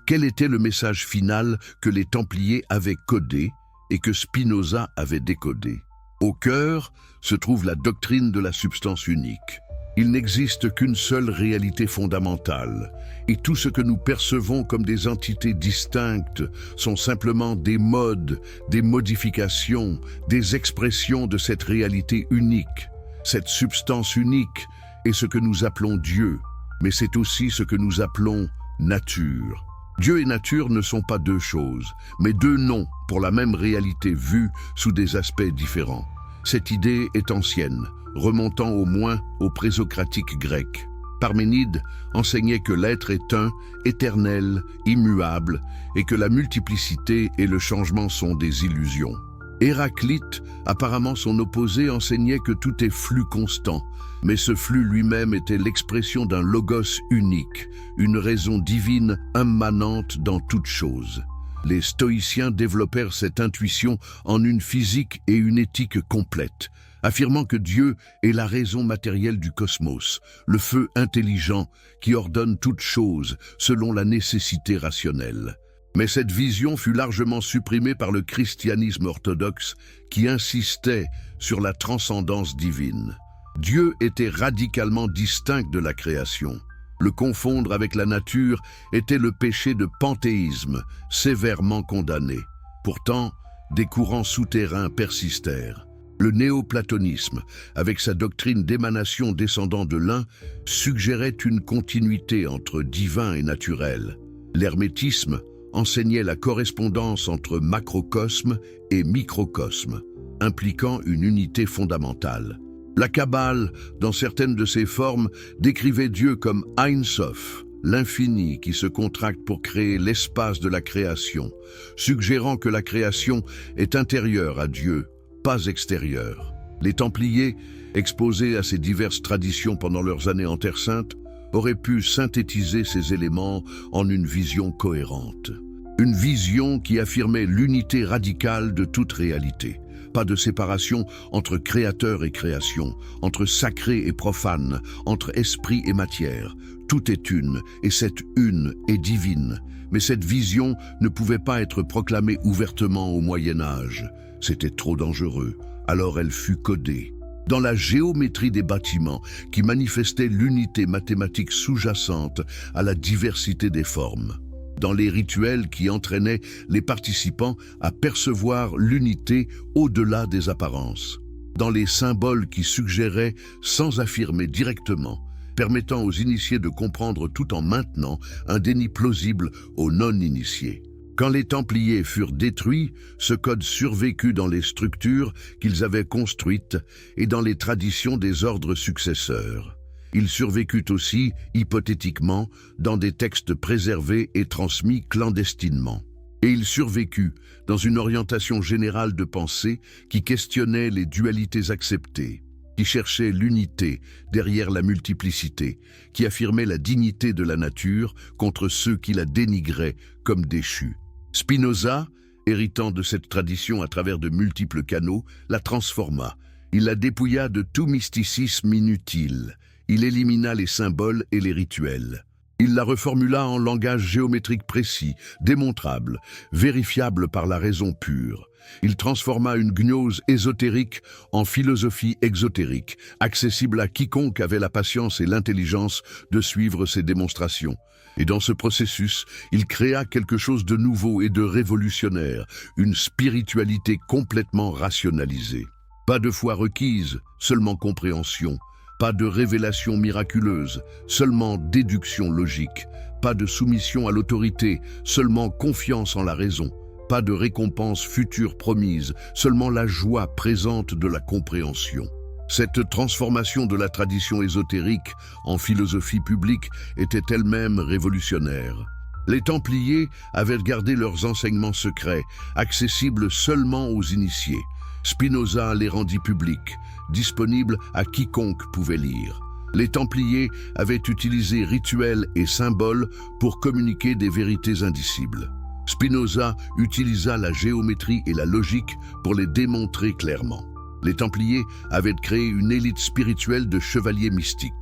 Quel était le message final que les Templiers avaient codé et que Spinoza avait décodé? Au cœur se trouve la doctrine de la substance unique. Il n'existe qu'une seule réalité fondamentale, et tout ce que nous percevons comme des entités distinctes sont simplement des modes, des modifications, des expressions de cette réalité unique. Cette substance unique est ce que nous appelons Dieu, mais c'est aussi ce que nous appelons nature. Dieu et nature ne sont pas deux choses, mais deux noms pour la même réalité vue sous des aspects différents. Cette idée est ancienne, remontant au moins au présocratique grec. Parménide enseignait que l'être est un, éternel, immuable, et que la multiplicité et le changement sont des illusions. Héraclite, apparemment son opposé, enseignait que tout est flux constant, mais ce flux lui-même était l'expression d'un logos unique, une raison divine immanente dans toute chose. Les stoïciens développèrent cette intuition en une physique et une éthique complète, affirmant que Dieu est la raison matérielle du cosmos, le feu intelligent qui ordonne toute chose selon la nécessité rationnelle. Mais cette vision fut largement supprimée par le christianisme orthodoxe qui insistait sur la transcendance divine. Dieu était radicalement distinct de la création. Le confondre avec la nature était le péché de panthéisme, sévèrement condamné. Pourtant, des courants souterrains persistèrent. Le néoplatonisme, avec sa doctrine d'émanation descendant de l'un, suggérait une continuité entre divin et naturel. L'hermétisme enseignait la correspondance entre macrocosme et microcosme. impliquant une unité fondamentale. La Kabbale, dans certaines de ses formes, décrivait Dieu comme Ein Sof, l'infini qui se contracte pour créer l'espace de la création, suggérant que la création est intérieure à Dieu, pas extérieure. Les Templiers, exposés à ces diverses traditions pendant leurs années en Terre Sainte, auraient pu synthétiser ces éléments en une vision cohérente. Une vision qui affirmait l'unité radicale de toute réalité. Pas de séparation entre créateur et création, entre sacré et profane, entre esprit et matière. Tout est une, et cette une est divine. Mais cette vision ne pouvait pas être proclamée ouvertement au Moyen-Âge. C'était trop dangereux, alors elle fut codée. Dans la géométrie des bâtiments, qui manifestait l'unité mathématique sous-jacente à la diversité des formes. Dans les rituels qui entraînaient les participants à percevoir l'unité au-delà des apparences. Dans les symboles qui suggéraient, sans affirmer directement, permettant aux initiés de comprendre tout en maintenant un déni plausible aux non-initiés. Quand les Templiers furent détruits, ce code survécut dans les structures qu'ils avaient construites et dans les traditions des ordres successeurs. Il survécut aussi, hypothétiquement, dans des textes préservés et transmis clandestinement. Et il survécut dans une orientation générale de pensée qui questionnait les dualités acceptées, qui cherchait l'unité derrière la multiplicité, qui affirmait la dignité de la nature contre ceux qui la dénigraient comme déchus. Spinoza, héritant de cette tradition à travers de multiples canaux, la transforma. Il la dépouilla de tout mysticisme inutile. Il élimina les symboles et les rituels. Il la reformula en langage géométrique précis, démontrable, vérifiable par la raison pure. Il transforma une gnose ésotérique en philosophie exotérique, accessible à quiconque avait la patience et l'intelligence de suivre ses démonstrations. Et dans ce processus, il créa quelque chose de nouveau et de révolutionnaire, une spiritualité complètement rationalisée. Pas de foi requise, seulement compréhension. Pas de révélation miraculeuse, seulement déduction logique. Pas de soumission à l'autorité, seulement confiance en la raison. Pas de récompense future promise, seulement la joie présente de la compréhension. Cette transformation de la tradition ésotérique en philosophie publique était elle-même révolutionnaire. Les Templiers avaient gardé leurs enseignements secrets, accessibles seulement aux initiés. Spinoza les rendit publics, disponibles à quiconque pouvait lire. Les Templiers avaient utilisé rituels et symboles pour communiquer des vérités indicibles. Spinoza utilisa la géométrie et la logique pour les démontrer clairement. Les Templiers avaient créé une élite spirituelle de chevaliers mystiques.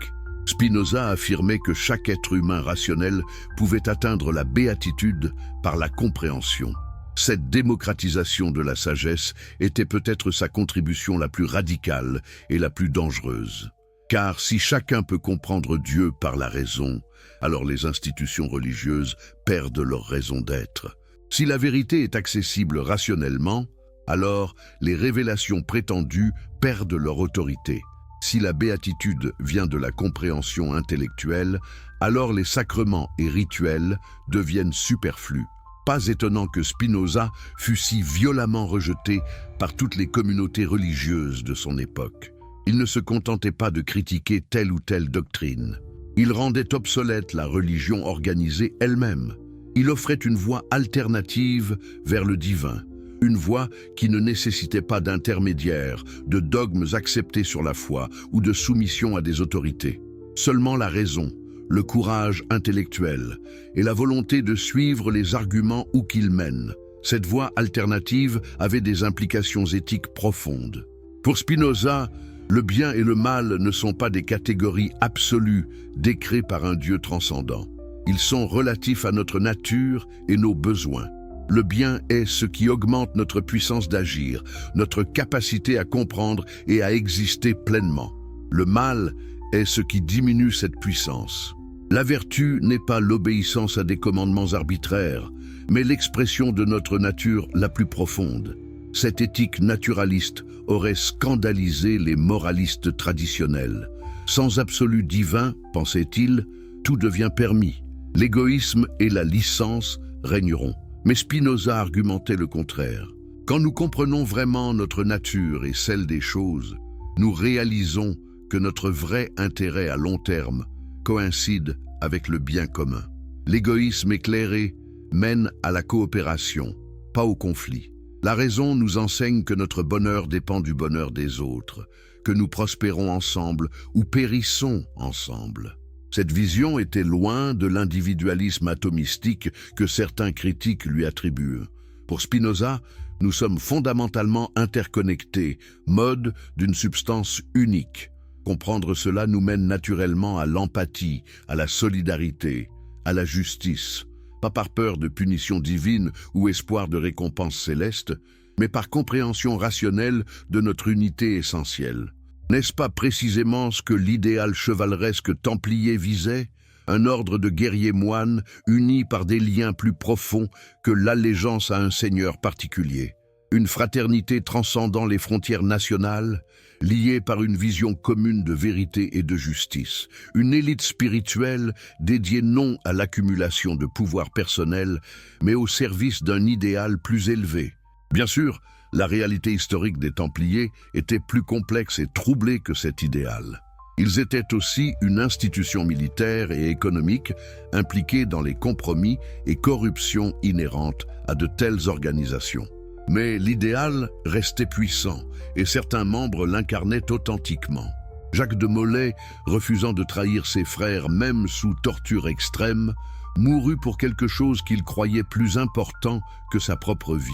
Spinoza affirmait que chaque être humain rationnel pouvait atteindre la béatitude par la compréhension. Cette démocratisation de la sagesse était peut-être sa contribution la plus radicale et la plus dangereuse. Car si chacun peut comprendre Dieu par la raison, alors les institutions religieuses perdent leur raison d'être. Si la vérité est accessible rationnellement, alors les révélations prétendues perdent leur autorité. Si la béatitude vient de la compréhension intellectuelle, alors les sacrements et rituels deviennent superflus. Pas étonnant que Spinoza fût si violemment rejeté par toutes les communautés religieuses de son époque. Il ne se contentait pas de critiquer telle ou telle doctrine. Il rendait obsolète la religion organisée elle-même. Il offrait une voie alternative vers le divin, une voie qui ne nécessitait pas d'intermédiaire, de dogmes acceptés sur la foi ou de soumission à des autorités. Seulement la raison, le courage intellectuel et la volonté de suivre les arguments où qu'ils mènent. Cette voie alternative avait des implications éthiques profondes. Pour Spinoza, le bien et le mal ne sont pas des catégories absolues décrétées par un Dieu transcendant. Ils sont relatifs à notre nature et nos besoins. Le bien est ce qui augmente notre puissance d'agir, notre capacité à comprendre et à exister pleinement. Le mal est ce qui diminue cette puissance. La vertu n'est pas l'obéissance à des commandements arbitraires, mais l'expression de notre nature la plus profonde. Cette éthique naturaliste aurait scandalisé les moralistes traditionnels. Sans absolu divin, pensait-il, tout devient permis. L'égoïsme et la licence régneront. Mais Spinoza argumentait le contraire. Quand nous comprenons vraiment notre nature et celle des choses, nous réalisons que notre vrai intérêt à long terme coïncide avec le bien commun. L'égoïsme éclairé mène à la coopération, pas au conflit. La raison nous enseigne que notre bonheur dépend du bonheur des autres, que nous prospérons ensemble ou périssons ensemble. Cette vision était loin de l'individualisme atomistique que certains critiques lui attribuent. Pour Spinoza, nous sommes fondamentalement interconnectés, mode d'une substance unique. Comprendre cela nous mène naturellement à l'empathie, à la solidarité, à la justice, pas par peur de punition divine ou espoir de récompense céleste, mais par compréhension rationnelle de notre unité essentielle. N'est-ce pas précisément ce que l'idéal chevaleresque templier visait ? Un ordre de guerriers moines unis par des liens plus profonds que l'allégeance à un seigneur particulier. Une fraternité transcendant les frontières nationales, liée par une vision commune de vérité et de justice. Une élite spirituelle dédiée non à l'accumulation de pouvoir personnel, mais au service d'un idéal plus élevé. Bien sûr, la réalité historique des Templiers était plus complexe et troublée que cet idéal. Ils étaient aussi une institution militaire et économique impliquée dans les compromis et corruptions inhérentes à de telles organisations. Mais l'idéal restait puissant et certains membres l'incarnaient authentiquement. Jacques de Molay, refusant de trahir ses frères même sous torture extrême, mourut pour quelque chose qu'il croyait plus important que sa propre vie.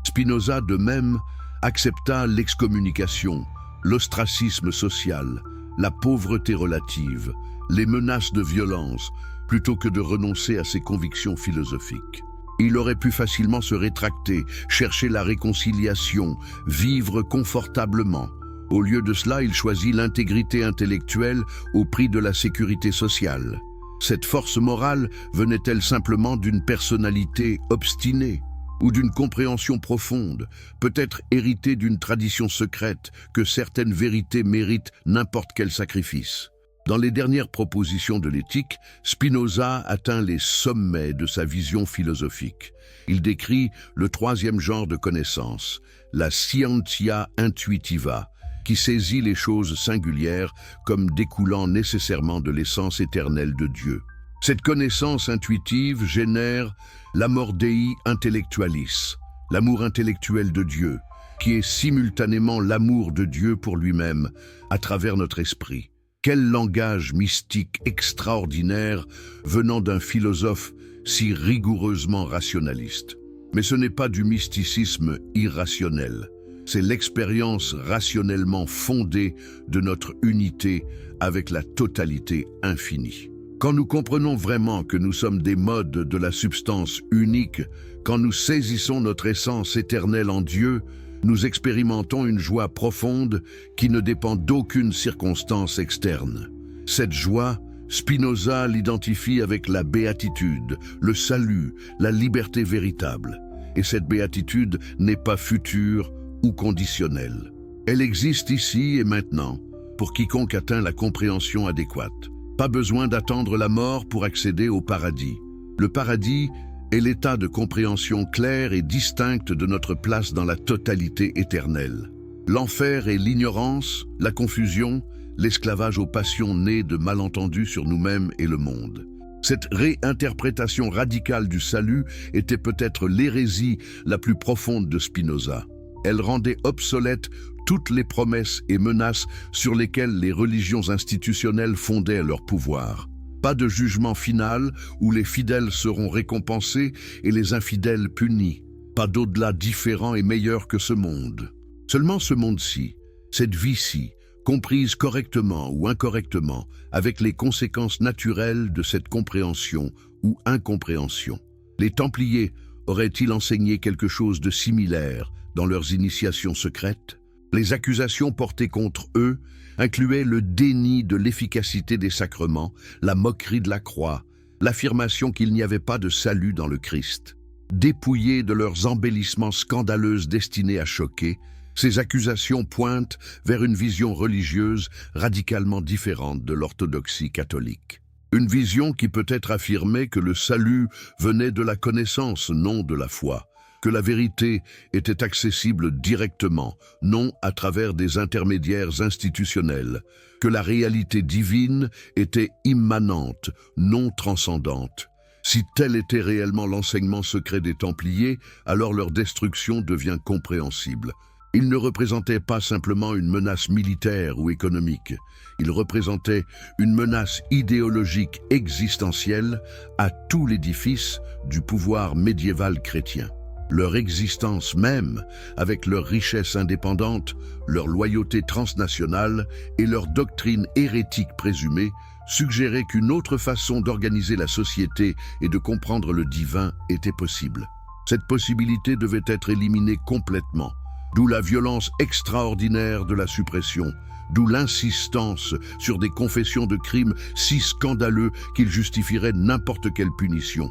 Spinoza, de même, accepta l'excommunication, l'ostracisme social, la pauvreté relative, les menaces de violence, plutôt que de renoncer à ses convictions philosophiques. Il aurait pu facilement se rétracter, chercher la réconciliation, vivre confortablement. Au lieu de cela, il choisit l'intégrité intellectuelle au prix de la sécurité sociale. Cette force morale venait-elle simplement d'une personnalité obstinée ou d'une compréhension profonde, peut-être héritée d'une tradition secrète que certaines vérités méritent n'importe quel sacrifice? Dans les dernières propositions de l'éthique, Spinoza atteint les sommets de sa vision philosophique. Il décrit le troisième genre de connaissance, la scientia intuitiva, qui saisit les choses singulières comme découlant nécessairement de l'essence éternelle de Dieu. Cette connaissance intuitive génère l'amor Dei intellectualis, l'amour intellectuel de Dieu, qui est simultanément l'amour de Dieu pour lui-même à travers notre esprit. Quel langage mystique extraordinaire venant d'un philosophe si rigoureusement rationaliste. Mais ce n'est pas du mysticisme irrationnel, c'est l'expérience rationnellement fondée de notre unité avec la totalité infinie. Quand nous comprenons vraiment que nous sommes des modes de la substance unique, quand nous saisissons notre essence éternelle en Dieu, nous expérimentons une joie profonde qui ne dépend d'aucune circonstance externe. Cette joie, Spinoza l'identifie avec la béatitude, le salut, la liberté véritable. Et cette béatitude n'est pas future ou conditionnelle. Elle existe ici et maintenant, pour quiconque atteint la compréhension adéquate. Pas besoin d'attendre la mort pour accéder au paradis. Le paradis est l'état de compréhension claire et distincte de notre place dans la totalité éternelle. L'enfer est l'ignorance, la confusion, l'esclavage aux passions nées de malentendus sur nous-mêmes et le monde. Cette réinterprétation radicale du salut était peut-être l'hérésie la plus profonde de Spinoza. Elle rendait obsolètes toutes les promesses et menaces sur lesquelles les religions institutionnelles fondaient leur pouvoir. Pas de jugement final où les fidèles seront récompensés et les infidèles punis. Pas d'au-delà différent et meilleur que ce monde. Seulement ce monde-ci, cette vie-ci, comprise correctement ou incorrectement, avec les conséquences naturelles de cette compréhension ou incompréhension. Les Templiers auraient-ils enseigné quelque chose de similaire dans leurs initiations secrètes? Les accusations portées contre eux incluaient le déni de l'efficacité des sacrements, la moquerie de la croix, l'affirmation qu'il n'y avait pas de salut dans le Christ. Dépouillés de leurs embellissements scandaleux destinés à choquer, ces accusations pointent vers une vision religieuse radicalement différente de l'orthodoxie catholique. Une vision qui peut être affirmée que le salut venait de la connaissance, non de la foi, que la vérité était accessible directement, non à travers des intermédiaires institutionnels, que la réalité divine était immanente, non transcendante. Si tel était réellement l'enseignement secret des Templiers, alors leur destruction devient compréhensible. Ils ne représentaient pas simplement une menace militaire ou économique, ils représentaient une menace idéologique existentielle à tout l'édifice du pouvoir médiéval chrétien. Leur existence même, avec leur richesse indépendante, leur loyauté transnationale et leur doctrine hérétique présumée, suggérait qu'une autre façon d'organiser la société et de comprendre le divin était possible. Cette possibilité devait être éliminée complètement, d'où la violence extraordinaire de la suppression, d'où l'insistance sur des confessions de crimes si scandaleux qu'ils justifieraient n'importe quelle punition,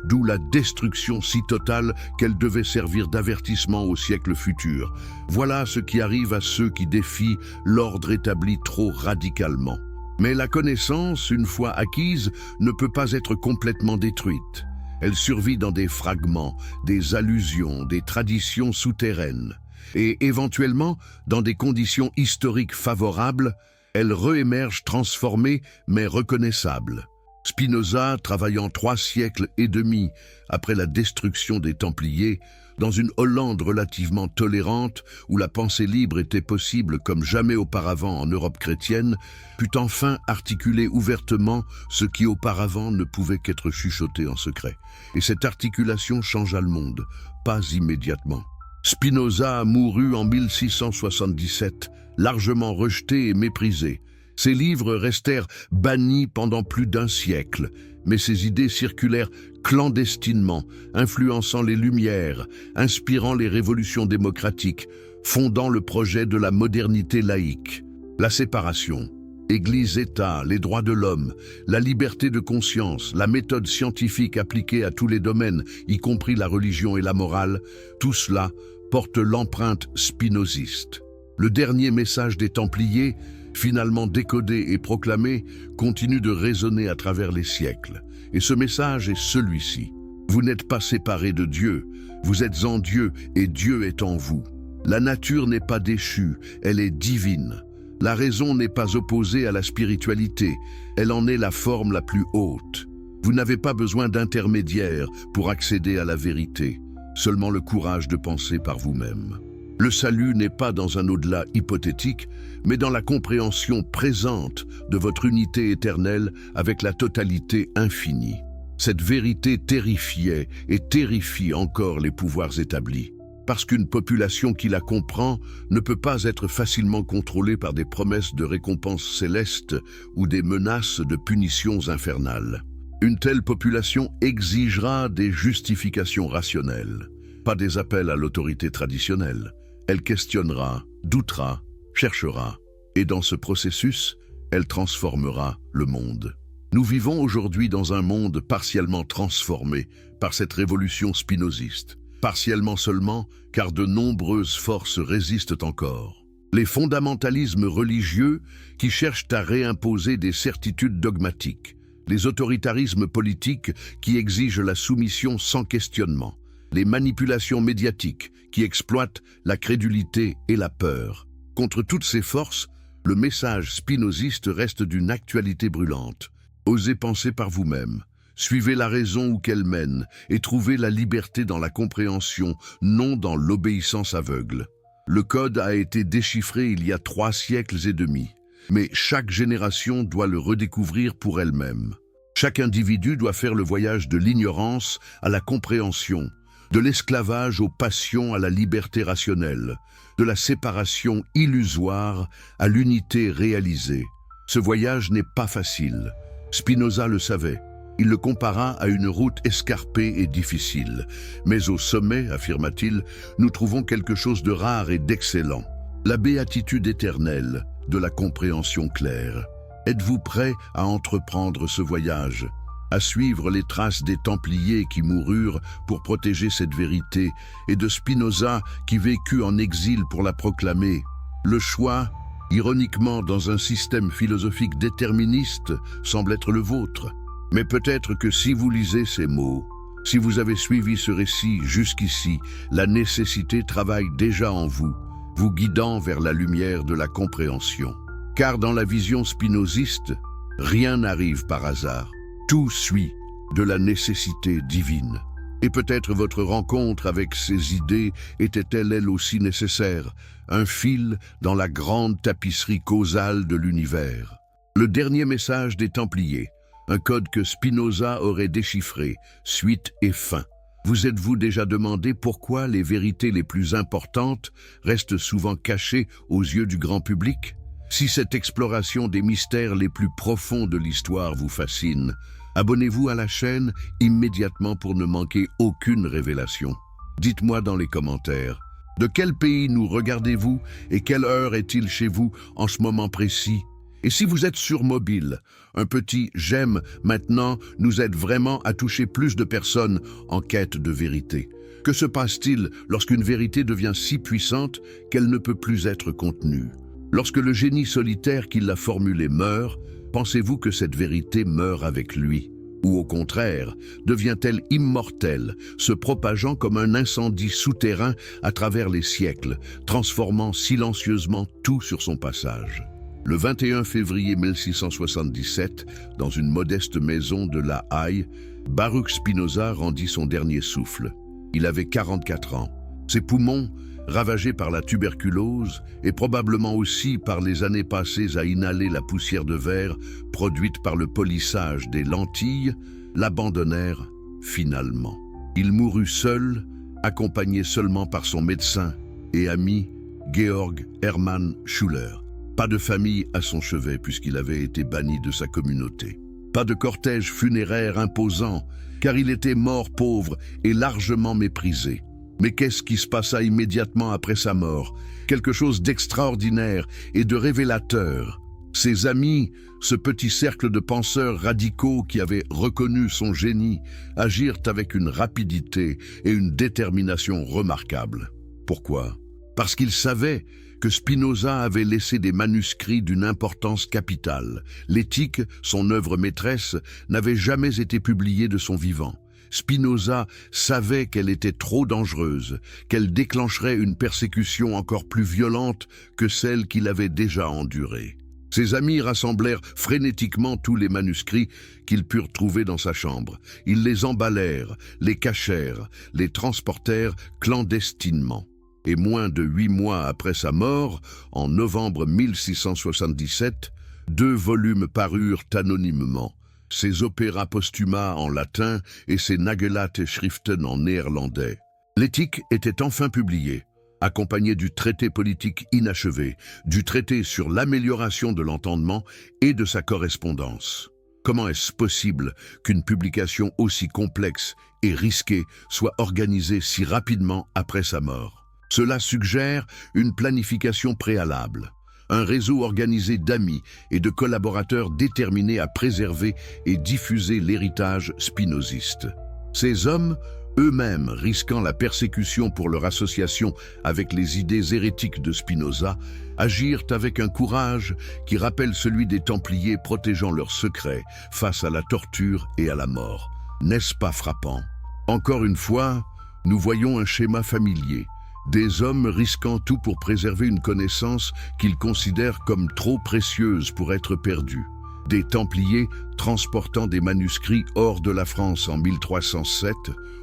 d'où la destruction si totale qu'elle devait servir d'avertissement au siècle futur. Voilà ce qui arrive à ceux qui défient l'ordre établi trop radicalement. Mais la connaissance, une fois acquise, ne peut pas être complètement détruite. Elle survit dans des fragments, des allusions, des traditions souterraines. Et éventuellement, dans des conditions historiques favorables, elle réémerge transformée mais reconnaissable. Spinoza, travaillant 3 siècles et demi après la destruction des Templiers, dans une Hollande relativement tolérante où la pensée libre était possible comme jamais auparavant en Europe chrétienne, put enfin articuler ouvertement ce qui auparavant ne pouvait qu'être chuchoté en secret. Et cette articulation changea le monde, pas immédiatement. Spinoza mourut en 1677, largement rejeté et méprisé. Ses livres restèrent bannis pendant plus d'1 siècle, mais ses idées circulèrent clandestinement, influençant les Lumières, inspirant les révolutions démocratiques, fondant le projet de la modernité laïque. La séparation, Église-État, les droits de l'homme, la liberté de conscience, la méthode scientifique appliquée à tous les domaines, y compris la religion et la morale, tout cela porte l'empreinte spinoziste. Le dernier message des Templiers, finalement décodé et proclamé, continue de résonner à travers les siècles. Et ce message est celui-ci. Vous n'êtes pas séparés de Dieu, vous êtes en Dieu et Dieu est en vous. La nature n'est pas déchue, elle est divine. La raison n'est pas opposée à la spiritualité, elle en est la forme la plus haute. Vous n'avez pas besoin d'intermédiaire pour accéder à la vérité, seulement le courage de penser par vous-même. Le salut n'est pas dans un au-delà hypothétique, mais dans la compréhension présente de votre unité éternelle avec la totalité infinie. Cette vérité terrifiait et terrifie encore les pouvoirs établis, parce qu'une population qui la comprend ne peut pas être facilement contrôlée par des promesses de récompenses célestes ou des menaces de punitions infernales. Une telle population exigera des justifications rationnelles, pas des appels à l'autorité traditionnelle. Elle questionnera, doutera, cherchera, et dans ce processus, elle transformera le monde. Nous vivons aujourd'hui dans un monde partiellement transformé par cette révolution spinoziste, partiellement seulement car de nombreuses forces résistent encore. Les fondamentalismes religieux qui cherchent à réimposer des certitudes dogmatiques, les autoritarismes politiques qui exigent la soumission sans questionnement, les manipulations médiatiques qui exploitent la crédulité et la peur. Contre toutes ces forces, le message spinoziste reste d'une actualité brûlante. Osez penser par vous-même, suivez la raison où qu'elle mène et trouvez la liberté dans la compréhension, non dans l'obéissance aveugle. Le code a été déchiffré il y a 3 siècles et demi, mais chaque génération doit le redécouvrir pour elle-même. Chaque individu doit faire le voyage de l'ignorance à la compréhension, de l'esclavage aux passions à la liberté rationnelle, de la séparation illusoire à l'unité réalisée. Ce voyage n'est pas facile. Spinoza le savait. Il le compara à une route escarpée et difficile. Mais au sommet, affirma-t-il, nous trouvons quelque chose de rare et d'excellent. La béatitude éternelle de la compréhension claire. Êtes-vous prêt à entreprendre ce voyage, à suivre les traces des Templiers qui moururent pour protéger cette vérité et de Spinoza qui vécut en exil pour la proclamer? Le choix, ironiquement dans un système philosophique déterministe, semble être le vôtre. Mais peut-être que si vous lisez ces mots, Si vous avez suivi ce récit jusqu'ici, la nécessité travaille déjà en vous, vous guidant vers la lumière de la compréhension. Car dans la vision spinoziste, rien n'arrive par hasard. Tout suit de la nécessité divine. Et peut-être votre rencontre avec ces idées était-elle elle aussi nécessaire, un fil dans la grande tapisserie causale de l'univers. Le dernier message des Templiers, un code que Spinoza aurait déchiffré, suite et fin. Vous êtes-vous déjà demandé pourquoi les vérités les plus importantes restent souvent cachées aux yeux du grand public? Si cette exploration des mystères les plus profonds de l'histoire vous fascine, abonnez-vous à la chaîne immédiatement pour ne manquer aucune révélation. Dites-moi dans les commentaires, de quel pays nous regardez-vous et quelle heure est-il chez vous en ce moment précis? Et si vous êtes sur mobile, un petit « j'aime » maintenant nous aide vraiment à toucher plus de personnes en quête de vérité. Que se passe-t-il lorsqu'une vérité devient si puissante qu'elle ne peut plus être contenue? Lorsque le génie solitaire qui l'a formulée meurt, pensez-vous que cette vérité meurt avec lui? Ou au contraire, devient-elle immortelle, se propageant comme un incendie souterrain à travers les siècles, transformant silencieusement tout sur son passage? Le 21 février 1677, dans une modeste maison de La Haye, Baruch Spinoza rendit son dernier souffle. Il avait 44 ans. Ses poumons, ravagés par la tuberculose et probablement aussi par les années passées à inhaler la poussière de verre produite par le polissage des lentilles, l'abandonnèrent finalement. Il mourut seul, accompagné seulement par son médecin et ami Georg Hermann Schuller. Pas de famille à son chevet puisqu'il avait été banni de sa communauté. Pas de cortège funéraire imposant car il était mort pauvre et largement méprisé. Mais qu'est-ce qui se passa immédiatement après sa mort? Quelque chose d'extraordinaire et de révélateur. Ses amis, ce petit cercle de penseurs radicaux qui avaient reconnu son génie, agirent avec une rapidité et une détermination remarquables. Pourquoi? Parce qu'ils savaient que Spinoza avait laissé des manuscrits d'une importance capitale. L'Éthique, son œuvre maîtresse, n'avait jamais été publiée de son vivant. Spinoza savait qu'elle était trop dangereuse, qu'elle déclencherait une persécution encore plus violente que celle qu'il avait déjà endurée. Ses amis rassemblèrent frénétiquement tous les manuscrits qu'ils purent trouver dans sa chambre. Ils les emballèrent, les cachèrent, les transportèrent clandestinement. Et moins de 8 mois après sa mort, en novembre 1677, 2 volumes parurent anonymement. Ses opéras postuma en latin et ses Nagelatte Schriften en néerlandais. L'Éthique était enfin publiée, accompagnée du traité politique inachevé, du traité sur l'amélioration de l'entendement et de sa correspondance. Comment est-ce possible qu'une publication aussi complexe et risquée soit organisée si rapidement après sa mort? Cela suggère une planification préalable, un réseau organisé d'amis et de collaborateurs déterminés à préserver et diffuser l'héritage spinoziste. Ces hommes, eux-mêmes risquant la persécution pour leur association avec les idées hérétiques de Spinoza, agirent avec un courage qui rappelle celui des Templiers protégeant leurs secrets face à la torture et à la mort. N'est-ce pas frappant? Encore une fois, nous voyons un schéma familier. Des hommes risquant tout pour préserver une connaissance qu'ils considèrent comme trop précieuse pour être perdue. Des Templiers transportant des manuscrits hors de la France en 1307,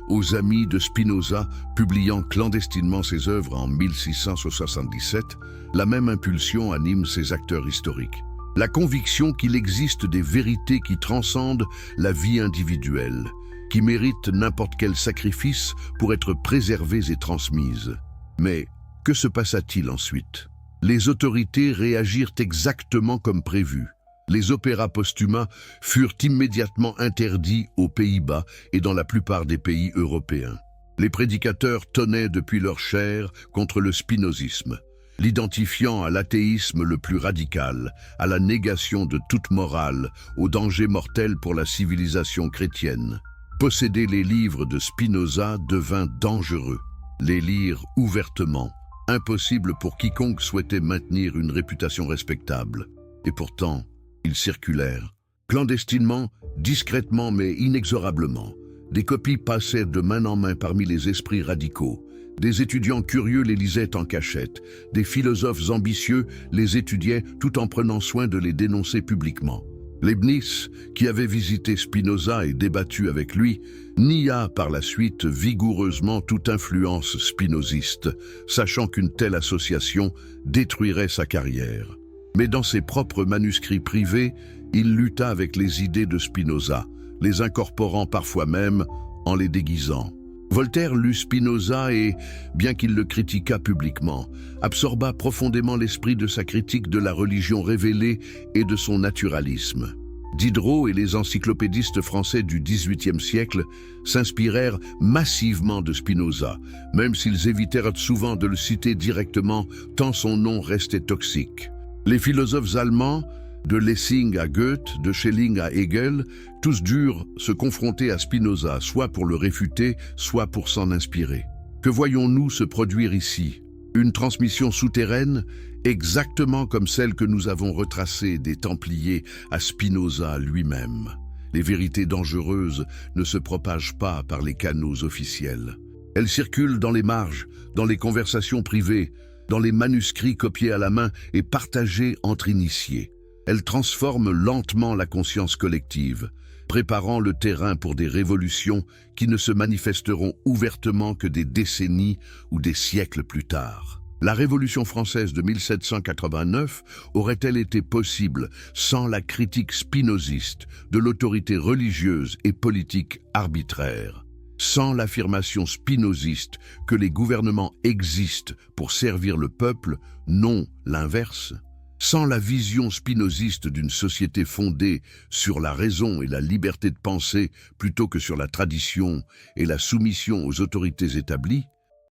aux amis de Spinoza publiant clandestinement ses œuvres en 1677, la même impulsion anime ces acteurs historiques. La conviction qu'il existe des vérités qui transcendent la vie individuelle, qui méritent n'importe quel sacrifice pour être préservées et transmises. Mais que se passa-t-il ensuite? Les autorités réagirent exactement comme prévu. Les opéras posthumes furent immédiatement interdits aux Pays-Bas et dans la plupart des pays européens. Les prédicateurs tonnaient depuis leur chair contre le spinozisme, l'identifiant à l'athéisme le plus radical, à la négation de toute morale, au danger mortel pour la civilisation chrétienne. Posséder les livres de Spinoza devint dangereux. Les lire ouvertement, impossible pour quiconque souhaitait maintenir une réputation respectable. Et pourtant, ils circulèrent, clandestinement, discrètement mais inexorablement, Des copies passaient de main en main parmi les esprits radicaux. Des étudiants curieux les lisaient en cachette. Des philosophes ambitieux les étudiaient tout en prenant soin de les dénoncer publiquement. Leibniz, qui avait visité Spinoza et débattu avec lui, nia par la suite vigoureusement toute influence spinoziste, sachant qu'une telle association détruirait sa carrière. Mais dans ses propres manuscrits privés, il lutta avec les idées de Spinoza, les incorporant parfois même en les déguisant. Voltaire lut Spinoza et, bien qu'il le critiquât publiquement, absorba profondément l'esprit de sa critique de la religion révélée et de son naturalisme. Diderot et les encyclopédistes français du XVIIIe siècle s'inspirèrent massivement de Spinoza, même s'ils évitèrent souvent de le citer directement tant son nom restait toxique. Les philosophes allemands, de Lessing à Goethe, de Schelling à Hegel, tous durent se confronter à Spinoza, soit pour le réfuter, soit pour s'en inspirer. Que voyons-nous se produire ici? Une transmission souterraine, exactement comme celle que nous avons retracée des Templiers à Spinoza lui-même. Les vérités dangereuses ne se propagent pas par les canaux officiels. Elles circulent dans les marges, dans les conversations privées, dans les manuscrits copiés à la main et partagés entre initiés. Elle transforme lentement la conscience collective, préparant le terrain pour des révolutions qui ne se manifesteront ouvertement que des décennies ou des siècles plus tard. La Révolution française de 1789 aurait-elle été possible sans la critique spinoziste de l'autorité religieuse et politique arbitraire? Sans l'affirmation spinoziste que les gouvernements existent pour servir le peuple, non l'inverse? Sans la vision spinoziste d'une société fondée sur la raison et la liberté de penser plutôt que sur la tradition et la soumission aux autorités établies,